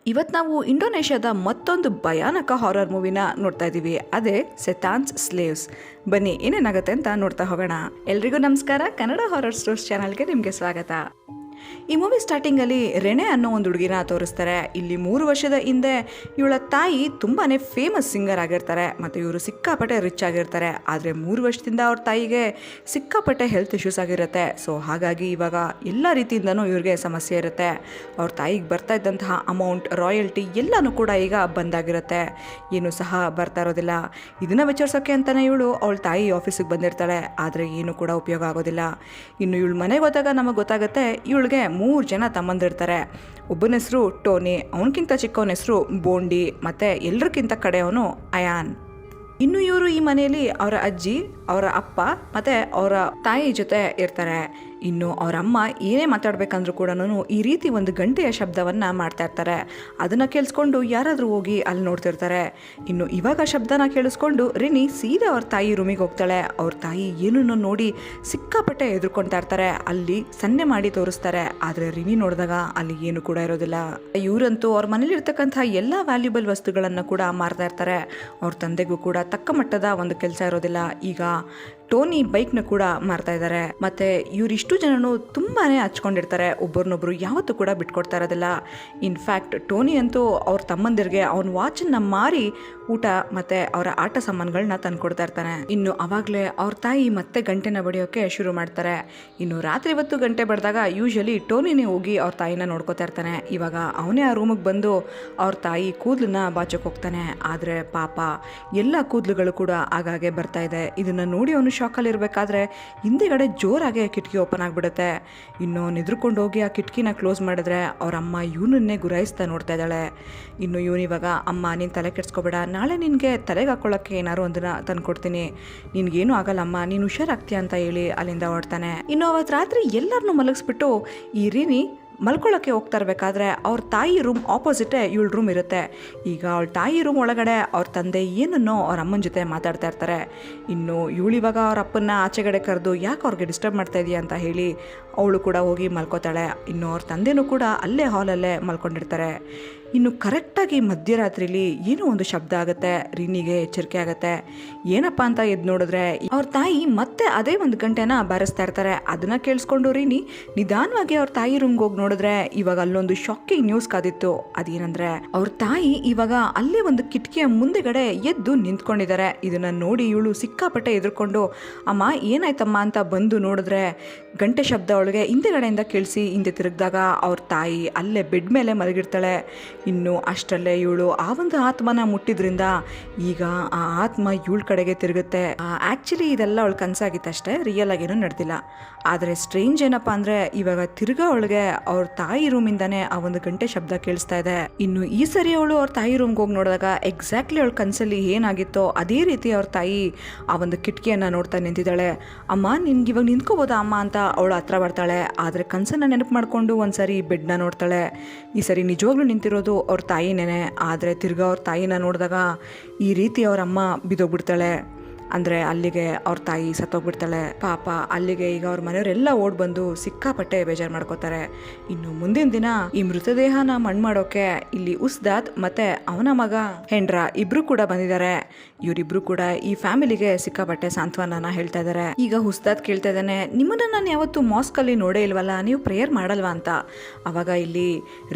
ಇವತ್ತು ನಾವು ಇಂಡೋನೇಷ್ಯಾದ ಮತ್ತೊಂದು ಭಯಾನಕ ಹಾರರ್ ಮೂವಿನ ನೋಡ್ತಾ ಇದ್ದೀವಿ. ಅದೇ ಸೆತಾನ್ಸ್ ಸ್ಲೇವ್ಸ್. ಬನ್ನಿ ಏನೇನಾಗುತ್ತೆ ಅಂತ ನೋಡ್ತಾ ಹೋಗೋಣ. ಎಲ್ರಿಗೂ ನಮಸ್ಕಾರ. ಕನ್ನಡ ಹಾರರ್ ಸ್ಟೋರ್ಸ್ ಚಾನಲ್ಗೆ ನಿಮಗೆ ಸ್ವಾಗತ. ಈ ಮೂವಿ ಸ್ಟಾರ್ಟಿಂಗಲ್ಲಿ ರೆನೆ ಅನ್ನೋ ಒಂದು ಹುಡುಗಿನ ತೋರಿಸ್ತಾರೆ. ಇಲ್ಲಿ 3 ವರ್ಷದ ಹಿಂದೆ ಇವಳ ತಾಯಿ ತುಂಬಾ ಫೇಮಸ್ ಸಿಂಗರ್ ಆಗಿರ್ತಾರೆ ಮತ್ತು ಇವರು ಸಿಕ್ಕಾಪಟ್ಟೆ ರಿಚ್ ಆಗಿರ್ತಾರೆ. ಆದರೆ 3 ವರ್ಷದಿಂದ ಅವ್ರ ತಾಯಿಗೆ ಸಿಕ್ಕಾಪಟ್ಟೆ ಹೆಲ್ತ್ ಇಶ್ಯೂಸ್ ಆಗಿರುತ್ತೆ. ಸೊ ಹಾಗಾಗಿ ಇವಾಗ ಎಲ್ಲ ರೀತಿಯಿಂದನೂ ಇವ್ರಿಗೆ ಸಮಸ್ಯೆ ಇರುತ್ತೆ. ಅವ್ರ ತಾಯಿಗೆ ಬರ್ತಾ ಇದ್ದಂತಹ ಅಮೌಂಟ್, ರಾಯಲ್ಟಿ ಎಲ್ಲನೂ ಕೂಡ ಈಗ ಬಂದಾಗಿರುತ್ತೆ. ಏನೂ ಸಹ ಬರ್ತಾ ಇರೋದಿಲ್ಲ. ಇದನ್ನು ವಿಚಾರಿಸೋಕ್ಕೆ ಅಂತಲೇ ಇವಳು ಅವಳ ತಾಯಿ ಆಫೀಸಿಗೆ ಬಂದಿರ್ತಾಳೆ. ಆದರೆ ಏನೂ ಕೂಡ ಉಪಯೋಗ ಆಗೋದಿಲ್ಲ. ಇನ್ನು ಇವಳು ಮನೆಗೆ ಹೋದಾಗ ನಮಗೆ ಗೊತ್ತಾಗುತ್ತೆ ಇವಳಿಗೆ 3 ಜನ ತಮ್ಮಂದಿರ್ತಾರೆ. ಒಬ್ಬನ ಹೆಸರು ಟೋನಿ, ಅವನಕ್ಕಿಂತ ಚಿಕ್ಕವನ ಹೆಸರು ಬೋಂಡಿ, ಮತ್ತು ಎಲ್ಲರಿಗಿಂತ ಕಡೆಯವನು ಅಯಾನ್. ಇನ್ನು ಇವರು ಈ ಮನೆಯಲ್ಲಿ ಅವರ ಅಜ್ಜಿ, ಅವರ ಅಪ್ಪ ಮತ್ತು ಅವರ ತಾಯಿ ಜೊತೆ ಇರ್ತಾರೆ. ಇನ್ನು ಅವರ ಅಮ್ಮ ಏನೇ ಮಾತಾಡ್ಬೇಕಂದ್ರೂ ಕೂಡ ಈ ರೀತಿ ಒಂದು ಗಂಟೆಯ ಶಬ್ದವನ್ನು ಮಾಡ್ತಾ ಇರ್ತಾರೆ. ಅದನ್ನು ಕೇಳಿಸ್ಕೊಂಡು ಯಾರಾದರೂ ಹೋಗಿ ಅಲ್ಲಿ ನೋಡ್ತಿರ್ತಾರೆ. ಇನ್ನು ಇವಾಗ ಶಬ್ದನ ಕೇಳಿಸ್ಕೊಂಡು ರಿನಿ ಸೀದಾ ಅವ್ರ ತಾಯಿ ರೂಮಿಗೆ ಹೋಗ್ತಾಳೆ. ಅವ್ರ ತಾಯಿ ಏನನ್ನು ನೋಡಿ ಸಿಕ್ಕಾಪಟ್ಟೆ ಎದುರ್ಕೊಳ್ತಾ ಇರ್ತಾರೆ. ಅಲ್ಲಿ ಸನ್ನೆ ಮಾಡಿ ತೋರಿಸ್ತಾರೆ. ಆದರೆ ರಿನಿ ನೋಡಿದಾಗ ಅಲ್ಲಿ ಏನು ಕೂಡ ಇರೋದಿಲ್ಲ. ಇವರಂತೂ ಅವ್ರ ಮನೇಲಿರ್ತಕ್ಕಂಥ ಎಲ್ಲ ವ್ಯಾಲ್ಯೂಬಲ್ ವಸ್ತುಗಳನ್ನು ಕೂಡ ಮಾರ್ತಾ ಇರ್ತಾರೆ. ಅವ್ರ ತಂದೆಗೂ ಕೂಡ ತಕ್ಕ ಮಟ್ಟದ ಒಂದು ಕೆಲಸ ಇರೋದಿಲ್ಲ. ಈಗ ಟೋನಿ ಬೈಕ್ನ ಕೂಡ ಮಾರ್ತಾ ಇದ್ದಾರೆ. ಮತ್ತು ಇವರಿಷ್ಟು ಜನನು ತುಂಬಾ ಹಚ್ಕೊಂಡಿರ್ತಾರೆ. ಒಬ್ಬರನ್ನೊಬ್ರು ಯಾವತ್ತೂ ಕೂಡ ಬಿಟ್ಕೊಡ್ತಾ ಇರೋದಿಲ್ಲ. ಇನ್ಫ್ಯಾಕ್ಟ್ ಟೋನಿ ಅಂತೂ ಅವ್ರ ತಮ್ಮಂದಿರಿಗೆ ಅವನ ವಾಚನ್ನು ಮಾರಿ ಊಟ ಮತ್ತು ಅವರ ಆಟ ಸಾಮಾನುಗಳನ್ನ ತಂದುಕೊಡ್ತಾ ಇರ್ತಾನೆ. ಇನ್ನು ಅವಾಗಲೇ ಅವ್ರ ತಾಯಿ ಮತ್ತೆ ಗಂಟೆನ ಬಡಿಯೋಕ್ಕೆ ಶುರು ಮಾಡ್ತಾರೆ. ಇನ್ನು ರಾತ್ರಿ ಹೊತ್ತು ಗಂಟೆ ಬಡಿದಾಗ ಯೂಶಲಿ ಟೋನಿನೇ ಹೋಗಿ ಅವ್ರ ತಾಯಿನ ನೋಡ್ಕೋತಾ ಇರ್ತಾನೆ. ಇವಾಗ ಅವನೇ ಆ ರೂಮಿಗೆ ಬಂದು ಅವ್ರ ತಾಯಿ ಕೂದಲನ್ನ ಬಾಚೋಕೆ ಹೋಗ್ತಾನೆ. ಆದರೆ ಪಾಪ ಎಲ್ಲ ಕೂದಲುಗಳು ಕೂಡ ಆಗಾಗೆ ಬರ್ತಾ ಇದೆ. ಇದನ್ನು ನೋಡಿ ಅವನು ಶಾಕಲ್ಲಿ ಇರಬೇಕಾದ್ರೆ ಹಿಂದೆಗಡೆ ಜೋರಾಗೆ ಕಿಟಕಿ ಓಪನ್ ಆಗಿಬಿಡುತ್ತೆ. ಇನ್ನು ನಿದ್ರಕೊಂಡು ಹೋಗಿ ಆ ಕಿಟಕಿನ ಕ್ಲೋಸ್ ಮಾಡಿದ್ರೆ ಅವ್ರ ಅಮ್ಮ ಇವನನ್ನೇ ಗುರಾಯಿಸ್ತಾ ನೋಡ್ತಾ ಇದ್ದಾಳೆ. ಇನ್ನು ಇವನಿವಾಗ, ಅಮ್ಮ ನೀನು ತಲೆ ಕೆಡ್ಸ್ಕೊಬೇಡ, ನಾಳೆ ನಿನಗೆ ತಲೆಗೆ ಹಾಕೊಳ್ಳೋಕ್ಕೆ ಏನಾರು ಒಂದನ್ನು ತಂದುಕೊಡ್ತೀನಿ, ನಿನಗೇನು ಆಗಲ್ಲ ಅಮ್ಮ, ನೀನು ಹುಷಾರಾಗ್ತೀಯ ಅಂತ ಹೇಳಿ ಅಲ್ಲಿಂದ ಹೊರಡ್ತಾನೆ. ಇನ್ನು ಅವತ್ತು ರಾತ್ರಿ ಎಲ್ಲರನ್ನೂ ಮಲಗಿಸ್ಬಿಟ್ಟು ಈ ರಿನಿ ಮಲ್ಕೊಳ್ಳೋಕ್ಕೆ ಹೋಗ್ತಾ ಇರಬೇಕಾದ್ರೆ ಅವ್ರ ತಾಯಿ ರೂಮ್ ಆಪೋಸಿಟೇ ಇವಳ ರೂಮ್ ಇರುತ್ತೆ. ಈಗ ಅವಳ ತಾಯಿ ರೂಮ್ ಒಳಗಡೆ ಅವ್ರ ತಂದೆ ಏನನ್ನೋ ಅವ್ರ ಅಮ್ಮನ ಜೊತೆ ಮಾತಾಡ್ತಾ ಇರ್ತಾರೆ. ಇನ್ನು ಇವಳಿವಾಗ ಅವ್ರ ಅಪ್ಪನ್ನ ಆಚೆಗಡೆ ಕರೆದು ಯಾಕೆ ಅವ್ರಿಗೆ ಡಿಸ್ಟರ್ಬ್ ಮಾಡ್ತಾ ಇದೆಯಾ ಅಂತ ಹೇಳಿ ಅವಳು ಕೂಡ ಹೋಗಿ ಮಲ್ಕೋತಾಳೆ. ಇನ್ನು ಅವ್ರ ತಂದೆನೂ ಕೂಡ ಅಲ್ಲೇ ಹಾಲಲ್ಲೇ ಮಲ್ಕೊಂಡಿರ್ತಾರೆ. ಇನ್ನು ಕರೆಕ್ಟಾಗಿ ಮಧ್ಯರಾತ್ರಿಲಿ ಏನೋ ಒಂದು ಶಬ್ದ ಆಗುತ್ತೆ. ರಿನಿಗೆ ಎಚ್ಚರಿಕೆ ಆಗುತ್ತೆ. ಏನಪ್ಪ ಅಂತ ಎದ್ದು ನೋಡಿದ್ರೆ ಅವ್ರ ತಾಯಿ ಮತ್ತೆ ಅದೇ ಒಂದು ಗಂಟೆನ ಬಾರಿಸ್ತಾ ಇರ್ತಾರೆ. ಅದನ್ನ ಕೇಳಿಸ್ಕೊಂಡು ರಿನಿ ನಿಧಾನವಾಗಿ ಅವ್ರ ತಾಯಿ ರೂಮ್ಗೆ ಹೋಗಿ ನೋಡಿದ್ರೆ ಇವಾಗ ಅಲ್ಲೊಂದು ಶಾಕಿಂಗ್ ನ್ಯೂಸ್ ಕಾದಿತ್ತು. ಅದೇನಂದ್ರೆ ಅವ್ರ ತಾಯಿ ಇವಾಗ ಅಲ್ಲೇ ಒಂದು ಕಿಟಕಿಯ ಮುಂದೆಗಡೆ ಎದ್ದು ನಿಂತ್ಕೊಂಡಿದ್ದಾರೆ. ಇದನ್ನ ನೋಡಿ ಇವಳು ಸಿಕ್ಕಾಪಟ್ಟೆ ಎದುರ್ಕೊಂಡು, ಅಮ್ಮ ಏನಾಯ್ತಮ್ಮ ಅಂತ ಬಂದು ನೋಡಿದ್ರೆ ಗಂಟೆ ಶಬ್ದ ಅವಳಿಗೆ ಹಿಂದೆಗಡೆಯಿಂದ ಕೇಳಿಸಿ ಹಿಂದೆ ತಿರುಗಿದಾಗ ಅವ್ರ ತಾಯಿ ಅಲ್ಲೇ ಬೆಡ್ ಮೇಲೆ ಮಲಗಿರ್ತಾಳೆ. ಇನ್ನು ಅಷ್ಟರಲ್ಲೇ ಇವಳು ಆ ಒಂದು ಆತ್ಮನ ಮುಟ್ಟಿದ್ರಿಂದ ಈಗ ಆ ಆತ್ಮ ಇವಳ ಕಡೆಗೆ ತಿರುಗುತ್ತೆ. ಆ್ಯಕ್ಚುಲಿ ಇದೆಲ್ಲ ಅವಳು ಕನಸಾಗಿತ್ತಷ್ಟೇ, ರಿಯಲ್ ಆಗೇನೂ ನಡೆದಿಲ್ಲ. ಆದರೆ ಸ್ಟ್ರೇಂಜ್ ಏನಪ್ಪ ಅಂದರೆ ಇವಾಗ ತಿರ್ಗಾ ಅವಳಿಗೆ ಅವ್ರ ತಾಯಿ ರೂಮಿಂದಾನೇ ಆ ಒಂದು ಗಂಟೆ ಶಬ್ದ ಕೇಳಿಸ್ತಾ ಇದೆ. ಇನ್ನು ಈ ಸರಿ ಅವಳು ಅವ್ರ ತಾಯಿ ರೂಮ್ಗೆ ಹೋಗಿ ನೋಡಿದಾಗ ಎಕ್ಸಾಕ್ಟ್ಲಿ ಅವಳ ಕನಸಲ್ಲಿ ಏನಾಗಿತ್ತೋ ಅದೇ ರೀತಿ ಅವ್ರ ತಾಯಿ ಆ ಒಂದು ಕಿಟಕಿಯನ್ನು ನೋಡ್ತಾ ನಿಂತಿದ್ದಾಳೆ. ಅಮ್ಮ ನಿನ್ಗೆ ಇವಾಗ ನಿಂತ್ಕೋಬೋದಾ ಅಮ್ಮ ಅಂತ ಅವಳು ಹತ್ರ ಬರ್ತಾಳೆ. ಆದರೆ ಕನಸನ್ನು ನೆನಪು ಮಾಡಿಕೊಂಡು ಒಂದ್ಸರಿ ಬೆಡ್ನ ನೋಡ್ತಾಳೆ. ಈ ಸರಿ ನಿಜವಾಗ್ಲೂ ನಿಂತಿರೋದು ಅವ್ರ ತಾಯಿನೇನೆ. ಆದರೆ ತಿರ್ಗಾ ಅವ್ರ ತಾಯಿನ ನೋಡಿದಾಗ ಈ ರೀತಿ ಅವ್ರ ಅಮ್ಮ ಬಿದ್ದೋಗ್ಬಿಡ್ತಾಳೆ. ಅಂದರೆ ಅಲ್ಲಿಗೆ ಅವ್ರ ತಾಯಿ ಸತ್ತೋಗ್ಬಿಡ್ತಾಳೆ. ಪಾಪ ಅಲ್ಲಿಗೆ ಈಗ ಅವ್ರ ಮನೆಯವರೆಲ್ಲ ಓಡ್ ಬಂದು ಸಿಕ್ಕಾಪಟ್ಟೆ ಬೇಜಾರು ಮಾಡ್ಕೋತಾರೆ. ಇನ್ನು ಮುಂದಿನ ದಿನ ಈ ಮೃತದೇಹನ ಮಣ್ಣು ಮಾಡೋಕೆ ಇಲ್ಲಿ ಉಸ್ದಾದ್ ಮತ್ತೆ ಅವನ ಮಗ ಹೆಂಡ್ರ ಇಬ್ರು ಕೂಡ ಬಂದಿದ್ದಾರೆ. ಇವರಿಬ್ರು ಕೂಡ ಈ ಫ್ಯಾಮಿಲಿಗೆ ಸಿಕ್ಕಾಪಟ್ಟೆ ಸಾಂತ್ವನ ಹೇಳ್ತಾ ಇದ್ದಾರೆ. ಈಗ ಉಸ್ದಾದ್ ಕೇಳ್ತಾ ಇದ್ದಾನೆ, ನಿಮ್ಮನ್ನ ನಾನು ಯಾವತ್ತು ಮಾಸ್ಕಲ್ಲಿ ನೋಡೇ ಇಲ್ವಲ್ಲ, ನೀವು ಪ್ರೇಯರ್ ಮಾಡಲ್ವಾ ಅಂತ. ಅವಾಗ ಇಲ್ಲಿ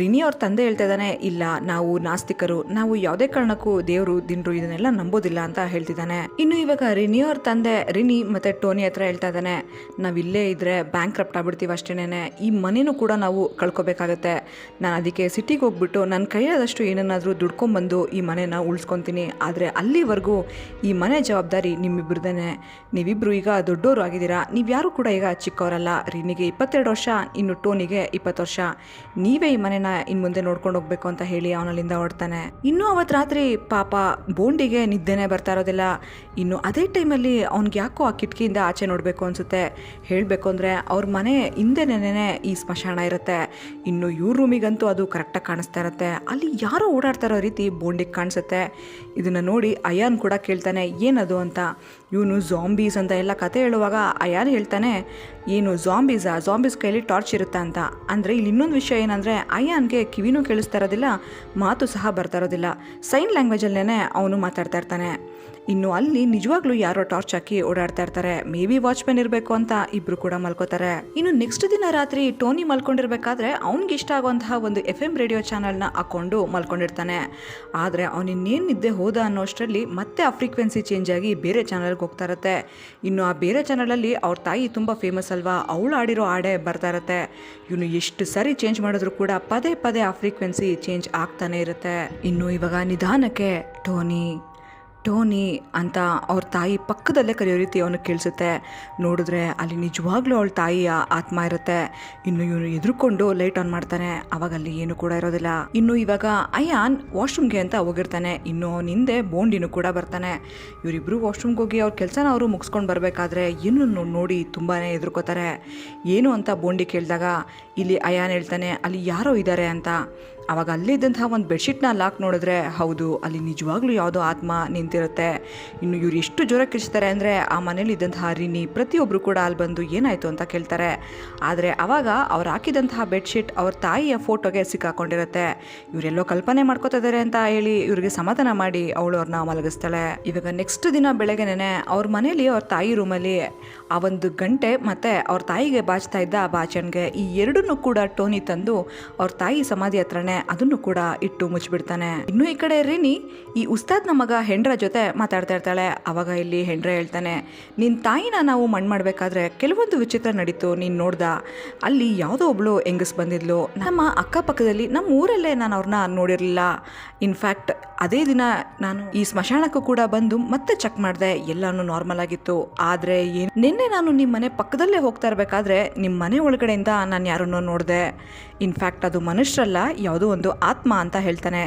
ರಿನಿ ಅವ್ರ ತಂದೆ ಹೇಳ್ತಾ ಇದ್ದಾನೆ, ಇಲ್ಲ ನಾವು ನಾಸ್ತಿಕರು, ನಾವು ಯಾವುದೇ ಕಾರಣಕ್ಕೂ ದೇವರು ದಿನರು ಇದನ್ನೆಲ್ಲ ನಂಬೋದಿಲ್ಲ ಅಂತ ಹೇಳ್ತಿದ್ದಾನೆ. ಇನ್ನು ಇವಾಗ ರಿನಿ ಅವ್ರ ತಂದೆ ರಿನಿ ಮತ್ತೆ ಟೋನಿ ಹತ್ರ ಹೇಳ್ತಾ ಇದ್ದಾನೆ, ನಾವಿಲ್ಲೇ ಇದ್ರೆ ಬ್ಯಾಂಕ್ ರಪ್ಟ್ ಆಗ್ಬಿಡ್ತೀವಿ ಅಷ್ಟೇನೆ, ಈ ಮನೇನೂ ಕೂಡ ನಾವು ಕಳ್ಕೊಬೇಕಾಗತ್ತೆ. ನಾನು ಅದಕ್ಕೆ ಸಿಟಿಗೆ ಹೋಗ್ಬಿಟ್ಟು ನನ್ನ ಕೈಯಾದಷ್ಟು ಏನನ್ನಾದರೂ ದುಡ್ಕೊಂಡ್ಬಂದು ಈ ಮನೇನ ಉಳಿಸ್ಕೊತೀನಿ. ಆದರೆ ಅಲ್ಲಿವರೆಗೂ ಈ ಮನೆ ಜವಾಬ್ದಾರಿ ನಿಮ್ಮಿಬ್ರದೇನೆ. ನೀವಿಬ್ರು ಈಗ ದೊಡ್ಡವರು ಆಗಿದ್ದೀರಾ, ನೀವ್ಯಾರು ಕೂಡ ಈಗ ಚಿಕ್ಕವರಲ್ಲ. ರಿನಿಗೆ 22 ವರ್ಷ, ಇನ್ನು ಟೋನಿಗೆ 20 ವರ್ಷ. ನೀವೇ ಈ ಮನೆನ ಇನ್ನು ಮುಂದೆ ನೋಡ್ಕೊಂಡು ಹೋಗ್ಬೇಕು ಅಂತ ಹೇಳಿ ಅವನಲ್ಲಿಂದ ಹೊಡ್ತಾನೆ. ಇನ್ನು ಅವತ್ತು ರಾತ್ರಿ ಪಾಪ ಬೋಂಡಿಗೆ ನಿದ್ದೆನೇ ಬರ್ತಾ ಇರೋದಿಲ್ಲ. ಇನ್ನು ಅದೇ ಟೈಮಲ್ಲಿ ಅವ್ನಿಗೆ ಯಾಕೋ ಆ ಕಿಟಕಿಯಿಂದ ಆಚೆ ನೋಡಬೇಕು ಅನಿಸುತ್ತೆ. ಹೇಳಬೇಕು ಅಂದರೆ ಅವ್ರ ಮನೆ ಹಿಂದೆನೇ ಈ ಸ್ಮಶಾನ ಇರುತ್ತೆ. ಇನ್ನು ಇವ್ರ ರೂಮಿಗಂತೂ ಅದು ಕರೆಕ್ಟಾಗಿ ಕಾಣಿಸ್ತಾ ಇರುತ್ತೆ. ಅಲ್ಲಿ ಯಾರೋ ಓಡಾಡ್ತಾ ಇರೋ ರೀತಿ ಬೋಂಡಿಗೆ ಕಾಣಿಸುತ್ತೆ. ಇದನ್ನು ನೋಡಿ ಅಯಾನ್ ಕೂಡ ಕೇಳ್ತಾನೆ ಏನದು ಅಂತ. ಇವನು ಝಾಂಬೀಸ್ ಅಂತ ಎಲ್ಲ ಕತೆ ಹೇಳುವಾಗ ಅಯಾನ್ ಹೇಳ್ತಾನೆ, ಏನು ಜಾಂಬೀಸ್ ಕೈಲಿ ಟಾರ್ಚ್ ಇರುತ್ತಾ ಅಂತ. ಅಂದರೆ ಇಲ್ಲಿ ಇನ್ನೊಂದು ವಿಷಯ ಏನಂದರೆ ಅಯಾನ್ಗೆ ಕಿವಿನೂ ಕೇಳಿಸ್ತಾ ಇರೋದಿಲ್ಲ, ಮಾತು ಸಹ ಬರ್ತಾ ಇರೋದಿಲ್ಲ. ಸೈನ್ ಲ್ಯಾಂಗ್ವೇಜಲ್ಲೇ ಅವನು ಮಾತಾಡ್ತಾ ಇರ್ತಾನೆ. ಇನ್ನು ಅಲ್ಲಿ ನಿಜವಾಗ್ಲೂ ಯಾರೋ ಟಾರ್ಚ್ ಹಾಕಿ ಓಡಾಡ್ತಾ ಇರ್ತಾರೆ. ಮೇ ಬಿ ವಾಚ್ಮ್ಯಾನ್ ಇರಬೇಕು ಅಂತ ಇಬ್ರು ಕೂಡ ಮಲ್ಕೋತಾರೆ. ಇನ್ನು ನೆಕ್ಸ್ಟ್ ದಿನ ರಾತ್ರಿ ಟೋನಿ ಮಲ್ಕೊಂಡಿರ್ಬೇಕಾದ್ರೆ ಅವ್ನಿಗೆ ಇಷ್ಟ ಆಗುವಂತಹ ಒಂದು FM ರೇಡಿಯೋ ಚಾನಲ್ನ ಹಾಕೊಂಡು ಮಲ್ಕೊಂಡಿರ್ತಾನೆ. ಆದರೆ ಅವನಿನ್ನೇನು ನಿದ್ದೆ ಹೋದ ಅನ್ನೋಷ್ಟರಲ್ಲಿ ಮತ್ತೆ ಆ ಫ್ರೀಕ್ವೆನ್ಸಿ ಚೇಂಜ್ ಆಗಿ ಬೇರೆ ಚಾನಲ್ಗೆ ಹೋಗ್ತಾ ಇರುತ್ತೆ. ಇನ್ನು ಆ ಬೇರೆ ಚಾನಲಲ್ಲಿ ಅವ್ರ ತಾಯಿ ತುಂಬ ಫೇಮಸ್ ಅಲ್ವಾ, ಅವಳು ಆಡಿರೋ ಹಾಡೇ ಬರ್ತಾ ಇರುತ್ತೆ. ಇವನು ಎಷ್ಟು ಸರಿ ಚೇಂಜ್ ಮಾಡಿದ್ರು ಕೂಡ ಪದೇ ಪದೇ ಆ ಫ್ರೀಕ್ವೆನ್ಸಿ ಚೇಂಜ್ ಆಗ್ತಾನೆ ಇರುತ್ತೆ. ಇನ್ನು ಇವಾಗ ನಿಧಾನಕ್ಕೆ ಟೋನಿ ಅಂತ ಅವ್ರ ತಾಯಿ ಪಕ್ಕದಲ್ಲೇ ಕರೆಯೋ ರೀತಿ ಅವನಿಗೆ ಕೇಳಿಸುತ್ತೆ. ನೋಡಿದ್ರೆ ಅಲ್ಲಿ ನಿಜವಾಗ್ಲೂ ಅವಳ ತಾಯಿಯ ಆತ್ಮ ಇರುತ್ತೆ. ಇನ್ನು ಇವನು ಎದುರುಕೊಂಡು ಲೈಟ್ ಆನ್ ಮಾಡ್ತಾನೆ. ಅವಾಗ ಅಲ್ಲಿ ಏನು ಕೂಡ ಇರೋದಿಲ್ಲ. ಇನ್ನು ಇವಾಗ ಅಯಾನ್ ವಾಶ್ರೂಮ್ಗೆ ಅಂತ ಹೋಗಿರ್ತಾನೆ. ಇನ್ನು ಅವನ ಹಿಂದೆ ಬೋಂಡಿನೂ ಕೂಡ ಬರ್ತಾನೆ. ಇವರಿಬ್ರು ವಾಶ್ರೂಮ್ಗೆ ಹೋಗಿ ಅವ್ರ ಕೆಲಸನ ಅವರು ಮುಗಿಸ್ಕೊಂಡು ಬರಬೇಕಾದ್ರೆ ಏನು ನೋಡಿ ತುಂಬಾ ಎದುರ್ಕೋತಾರೆ. ಏನು ಅಂತ ಬೋಂಡಿ ಕೇಳಿದಾಗ ಇಲ್ಲಿ ಅಯಾನ್ ಹೇಳ್ತಾನೆ ಅಲ್ಲಿ ಯಾರೋ ಇದ್ದಾರೆ ಅಂತ. ಆವಾಗ ಅಲ್ಲಿದ್ದಂತಹ ಒಂದು ಬೆಡ್ಶೀಟ್ನ ಲಾಕ್ ನೋಡಿದ್ರೆ ಹೌದು, ಅಲ್ಲಿ ನಿಜವಾಗ್ಲೂ ಯಾವುದೋ ಆತ್ಮ ನಿಂತಿರುತ್ತೆ. ಇನ್ನು ಇವ್ರು ಎಷ್ಟು ಜೋರಾಗಿ ಕಿರ್ಚ್ತಾರೆ ಅಂದರೆ ಆ ಮನೇಲಿ ಇದ್ದಂತಹ ರಿನಿ ಪ್ರತಿಯೊಬ್ಬರು ಕೂಡ ಅಲ್ಲಿ ಬಂದು ಏನಾಯಿತು ಅಂತ ಕೇಳ್ತಾರೆ. ಆದರೆ ಆವಾಗ ಅವ್ರು ಹಾಕಿದಂತಹ ಬೆಡ್ಶೀಟ್ ಅವ್ರ ತಾಯಿಯ ಫೋಟೋಗೆ ಸಿಕ್ಕಾಕೊಂಡಿರುತ್ತೆ. ಇವರೆಲ್ಲೋ ಕಲ್ಪನೆ ಮಾಡ್ಕೋತಾ ಇದ್ದಾರೆ ಅಂತ ಹೇಳಿ ಇವ್ರಿಗೆ ಸಮಾಧಾನ ಮಾಡಿ ಅವಳು ಅವ್ರನ್ನ ಮಲಗಿಸ್ತಾಳೆ. ಇವಾಗ ನೆಕ್ಸ್ಟ್ ದಿನ ಬೆಳಗ್ಗೆನೇ ಅವ್ರ ಮನೇಲಿ ಅವ್ರ ತಾಯಿ ರೂಮಲ್ಲಿ ಆ ಒಂದು ಗಂಟೆ ಮತ್ತು ಅವ್ರ ತಾಯಿಗೆ ಬಾಚ್ತಾ ಇದ್ದ ಆ ಬಾಚಣಿಗೆ ಈ ಎರಡನ್ನೂ ಕೂಡ ಟೋನಿ ತಂದು ಅವ್ರ ತಾಯಿ ಸಮಾಧಿ ಹತ್ರನೇ ಅದನ್ನು ಕೂಡ ಇಟ್ಟು ಮುಚ್ಚಿಬಿಡ್ತಾನೆ. ಇನ್ನು ಈ ಕಡೆ ರಿನಿ ಈ ಉಸ್ತಾದ್ನ ಮಗ ಹೆಂಡ್ರ ಜೊತೆ ಮಾತಾಡ್ತಾ ಇರ್ತಾಳೆ. ಅವಾಗ ಇಲ್ಲಿ ಹೆಂಡ್ರ ಹೇಳ್ತಾನೆ, ನಿನ್ನ ತಾಯಿನ ನಾವು ಮಣ್ಣು ಮಾಡಬೇಕಾದ್ರೆ ಕೆಲವೊಂದು ವಿಚಿತ್ರ ನಡೀತು, ನೀನು ನೋಡ್ದ. ಅಲ್ಲಿ ಯಾವುದೋ ಒಬ್ಳು ಹೆಂಗಸ್ ಬಂದಿದ್ಲು ನಮ್ಮ ಅಕ್ಕಪಕ್ಕದಲ್ಲಿ, ನಮ್ಮ ಊರಲ್ಲೇ ನಾನು ಅವ್ರನ್ನ ನೋಡಿರಲಿಲ್ಲ. ಇನ್ಫ್ಯಾಕ್ಟ್ ಅದೇ ದಿನ ನಾನು ಈ ಸ್ಮಶಾನಕ್ಕೂ ಕೂಡ ಬಂದು ಮತ್ತೆ ಚೆಕ್ ಮಾಡಿದೆ, ಎಲ್ಲಾನು ನಾರ್ಮಲ್ ಆಗಿತ್ತು. ಆದರೆ ನಿನ್ನೆ ನಾನು ನಿಮ್ಮ ಮನೆ ಪಕ್ಕದಲ್ಲೇ ಹೋಗ್ತಾ ಇರಬೇಕಾದ್ರೆ ನಿಮ್ಮ ಮನೆ ಒಳಗಡೆಯಿಂದ ನಾನು ಯಾರನ್ನೋ ನೋಡಿದೆ. ಇನ್ಫ್ಯಾಕ್ಟ್ ಅದು ಮನುಷ್ಯರಲ್ಲ, ಯಾವುದೋ ಒಂದು ಆತ್ಮ ಅಂತ ಹೇಳ್ತಾನೆ.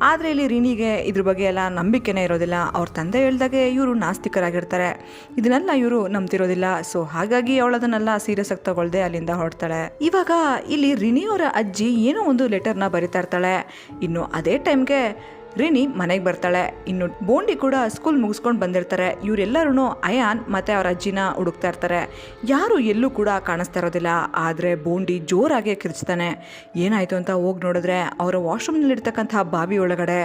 ಆದರೆ ಇಲ್ಲಿ ರಿನಿಗೆ ಇದ್ರ ಬಗ್ಗೆ ಎಲ್ಲ ನಂಬಿಕೆನೇ ಇರೋದಿಲ್ಲ. ಅವ್ರ ತಂದೆ ಹೇಳ್ದಾಗೆ ಇವರು ನಾಸ್ತಿಕರಾಗಿರ್ತಾರೆ, ಇದನ್ನೆಲ್ಲ ಇವರು ನಂಬ್ತಿರೋದಿಲ್ಲ. ಸೊ ಹಾಗಾಗಿ ಅವಳದನ್ನೆಲ್ಲ ಸೀರಿಯಸ್ ಆಗಿ ತಗೊಳ್ದೆ ಅಲ್ಲಿಂದ ಹೊರಡ್ತಾಳೆ. ಇವಾಗ ಇಲ್ಲಿ ರಿನಿಯವರ ಅಜ್ಜಿ ಏನೋ ಒಂದು ಲೆಟರ್ನ ಬರಿತಾ ಇರ್ತಾಳೆ. ಇನ್ನು ಅದೇ ಟೈಮ್ಗೆ ರಿನಿ ಮನೆಗೆ ಬರ್ತಾಳೆ. ಇನ್ನು ಬೋಂಡಿ ಕೂಡ ಸ್ಕೂಲ್ ಮುಗಿಸ್ಕೊಂಡು ಬಂದಿರ್ತಾರೆ. ಇವರೆಲ್ಲರೂ ಅಯಾನ್ ಮತ್ತು ಅವ್ರ ಅಜ್ಜಿನ ಹುಡುಕ್ತಾ ಇರ್ತಾರೆ. ಯಾರು ಎಲ್ಲೂ ಕೂಡ ಕಾಣಿಸ್ತಾ ಇರೋದಿಲ್ಲ. ಆದರೆ ಬೋಂಡಿ ಜೋರಾಗಿ ಕಿರ್ಚ್ತಾನೆ. ಏನಾಯಿತು ಅಂತ ಹೋಗಿ ನೋಡಿದ್ರೆ ಅವರ ವಾಶ್ರೂಮ್ನಲ್ಲಿರ್ತಕ್ಕಂಥ ಬಾವಿ ಒಳಗಡೆ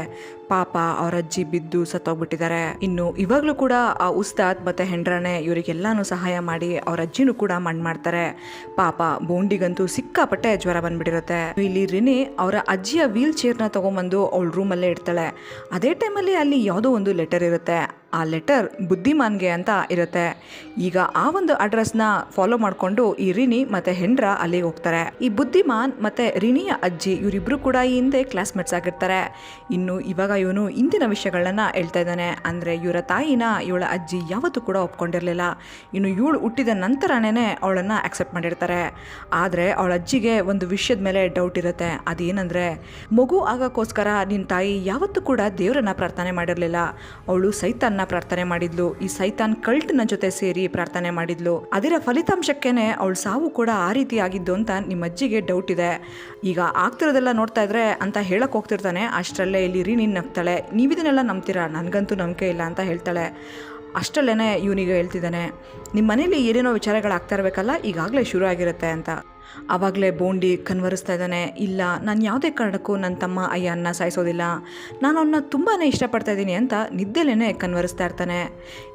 ಪಾಪ ಅವ್ರ ಅಜ್ಜಿ ಬಿದ್ದು ಸತ್ತೋಗ್ಬಿಟ್ಟಿದ್ದಾರೆ. ಇನ್ನು ಇವಾಗಲೂ ಕೂಡ ಆ ಉಸ್ತಾದ್ ಮತ್ತು ಹೆಂಡ್ರನೇ ಇವರಿಗೆಲ್ಲಾನು ಸಹಾಯ ಮಾಡಿ ಅವ್ರ ಅಜ್ಜಿನೂ ಕೂಡ ಮಣ್ಣು ಮಾಡ್ತಾರೆ. ಪಾಪ ಬೋಂಡಿಗಂತೂ ಸಿಕ್ಕಾಪಟ್ಟೆ ಜ್ವರ ಬಂದ್ಬಿಟ್ಟಿರುತ್ತೆ. ಇಲ್ಲಿ ರಿನಿ ಅವರ ಅಜ್ಜಿಯ ವೀಲ್ ಚೇರ್ನ ತೊಗೊಂಬಂದು ಅವಳ ರೂಮಲ್ಲೇ ಇಡ್ತಾಳೆ. ಅದೇ ಟೈಮಲ್ಲಿ ಅಲ್ಲಿ ಯಾವುದೋ ಒಂದು ಲೆಟರ್ ಇರುತ್ತೆ. ಆ ಲೆಟರ್ ಬುದ್ಧಿಮಾನ್ಗೆ ಅಂತ ಇರುತ್ತೆ. ಈಗ ಆ ಒಂದು ಅಡ್ರೆಸ್ನ ಫಾಲೋ ಮಾಡಿಕೊಂಡು ಈ ರಿನಿ ಮತ್ತು ಹೆಂಡ್ರ ಅಲ್ಲಿಗೆ ಹೋಗ್ತಾರೆ. ಈ ಬುದ್ಧಿಮಾನ್ ಮತ್ತು ರಿನಿಯ ಅಜ್ಜಿ ಇವರಿಬ್ರು ಕೂಡ ಈ ಹಿಂದೆ ಕ್ಲಾಸ್ಮೇಟ್ಸ್ ಆಗಿರ್ತಾರೆ. ಇನ್ನು ಇವಾಗ ಇವನು ಇಂದಿನ ವಿಷಯಗಳನ್ನ ಹೇಳ್ತಾ ಇದ್ದಾನೆ. ಅಂದರೆ ಇವರ ತಾಯಿನ ಇವಳ ಅಜ್ಜಿ ಯಾವತ್ತೂ ಕೂಡ ಒಪ್ಕೊಂಡಿರಲಿಲ್ಲ. ಇನ್ನು ಇವಳು ಹುಟ್ಟಿದ ನಂತರನೇ ಅವಳನ್ನು ಆಕ್ಸೆಪ್ಟ್ ಮಾಡಿರ್ತಾರೆ. ಆದರೆ ಅವಳ ಅಜ್ಜಿಗೆ ಒಂದು ವಿಷಯದ ಮೇಲೆ ಡೌಟ್ ಇರುತ್ತೆ. ಅದೇನಂದರೆ ಮಗು ಆಗೋಕ್ಕೋಸ್ಕರ ನಿನ್ನ ತಾಯಿ ಯಾವತ್ತೂ ಕೂಡ ದೇವರನ್ನ ಪ್ರಾರ್ಥನೆ ಮಾಡಿರಲಿಲ್ಲ. ಅವಳು ಸೈತಾನ್ನ ಪ್ರಾರ್ಥನೆ ಮಾಡಿದ್ಲು. ಈ ಸೈತಾನ್ ಕಲ್ಟ್ನ ಜೊತೆ ಸೇರಿ ಪ್ರಾರ್ಥನೆ ಮಾಡಿದ್ಲು. ಅದರ ಫಲಿತಾಂಶಕ್ಕೇನೆ ಅವಳು ಸಾವು ಕೂಡ ಆ ರೀತಿ ಆಗಿದ್ದು ಅಂತ ನಿಮ್ಮ ಅಜ್ಜಿಗೆ ಡೌಟ್ ಇದೆ. ಈಗ ಆಗ್ತಿರೋದೆಲ್ಲ ನೋಡ್ತಾ ಇದ್ರೆ ಅಂತ ಹೇಳಕ್ ಹೋಗ್ತಿರ್ತಾನೆ. ಅಷ್ಟರಲ್ಲೇ ಇಲ್ಲಿ ರಿನಿ ನಗ್ತಾಳೆ. ನೀವಿದನ್ನೆಲ್ಲ ನಂಬ್ತೀರಾ? ನನಗಂತೂ ನಂಬಿಕೆ ಇಲ್ಲ ಅಂತ ಹೇಳ್ತಾಳೆ. ಅಷ್ಟರಲ್ಲೇ ಇವನಿಗೆ ಹೇಳ್ತಿದ್ದಾನೆ, ನಿಮ್ಮ ಮನೇಲಿ ಏನೇನೋ ವಿಚಾರಗಳಾಗ್ತಾ ಇರಬೇಕಲ್ಲ, ಈಗಾಗಲೇ ಶುರು ಆಗಿರುತ್ತೆ ಅಂತ. ಆವಾಗಲೇ ಬೋಂಡಿ ಕನ್ವರಿಸ್ತಾ ಇದ್ದಾನೆ. ಇಲ್ಲ, ನಾನು ಯಾವುದೇ ಕಾರಣಕ್ಕೂ ನನ್ನ ತಮ್ಮ ಅಯ್ಯನ್ನ ಸಾಯಿಸೋದಿಲ್ಲ, ನಾನು ಅವನ್ನ ತುಂಬಾ ಇಷ್ಟಪಡ್ತಾ ಇದ್ದೀನಿ ಅಂತ ನಿದ್ದೆಲೇ ಕನ್ವರಿಸ್ತಾ ಇರ್ತಾನೆ.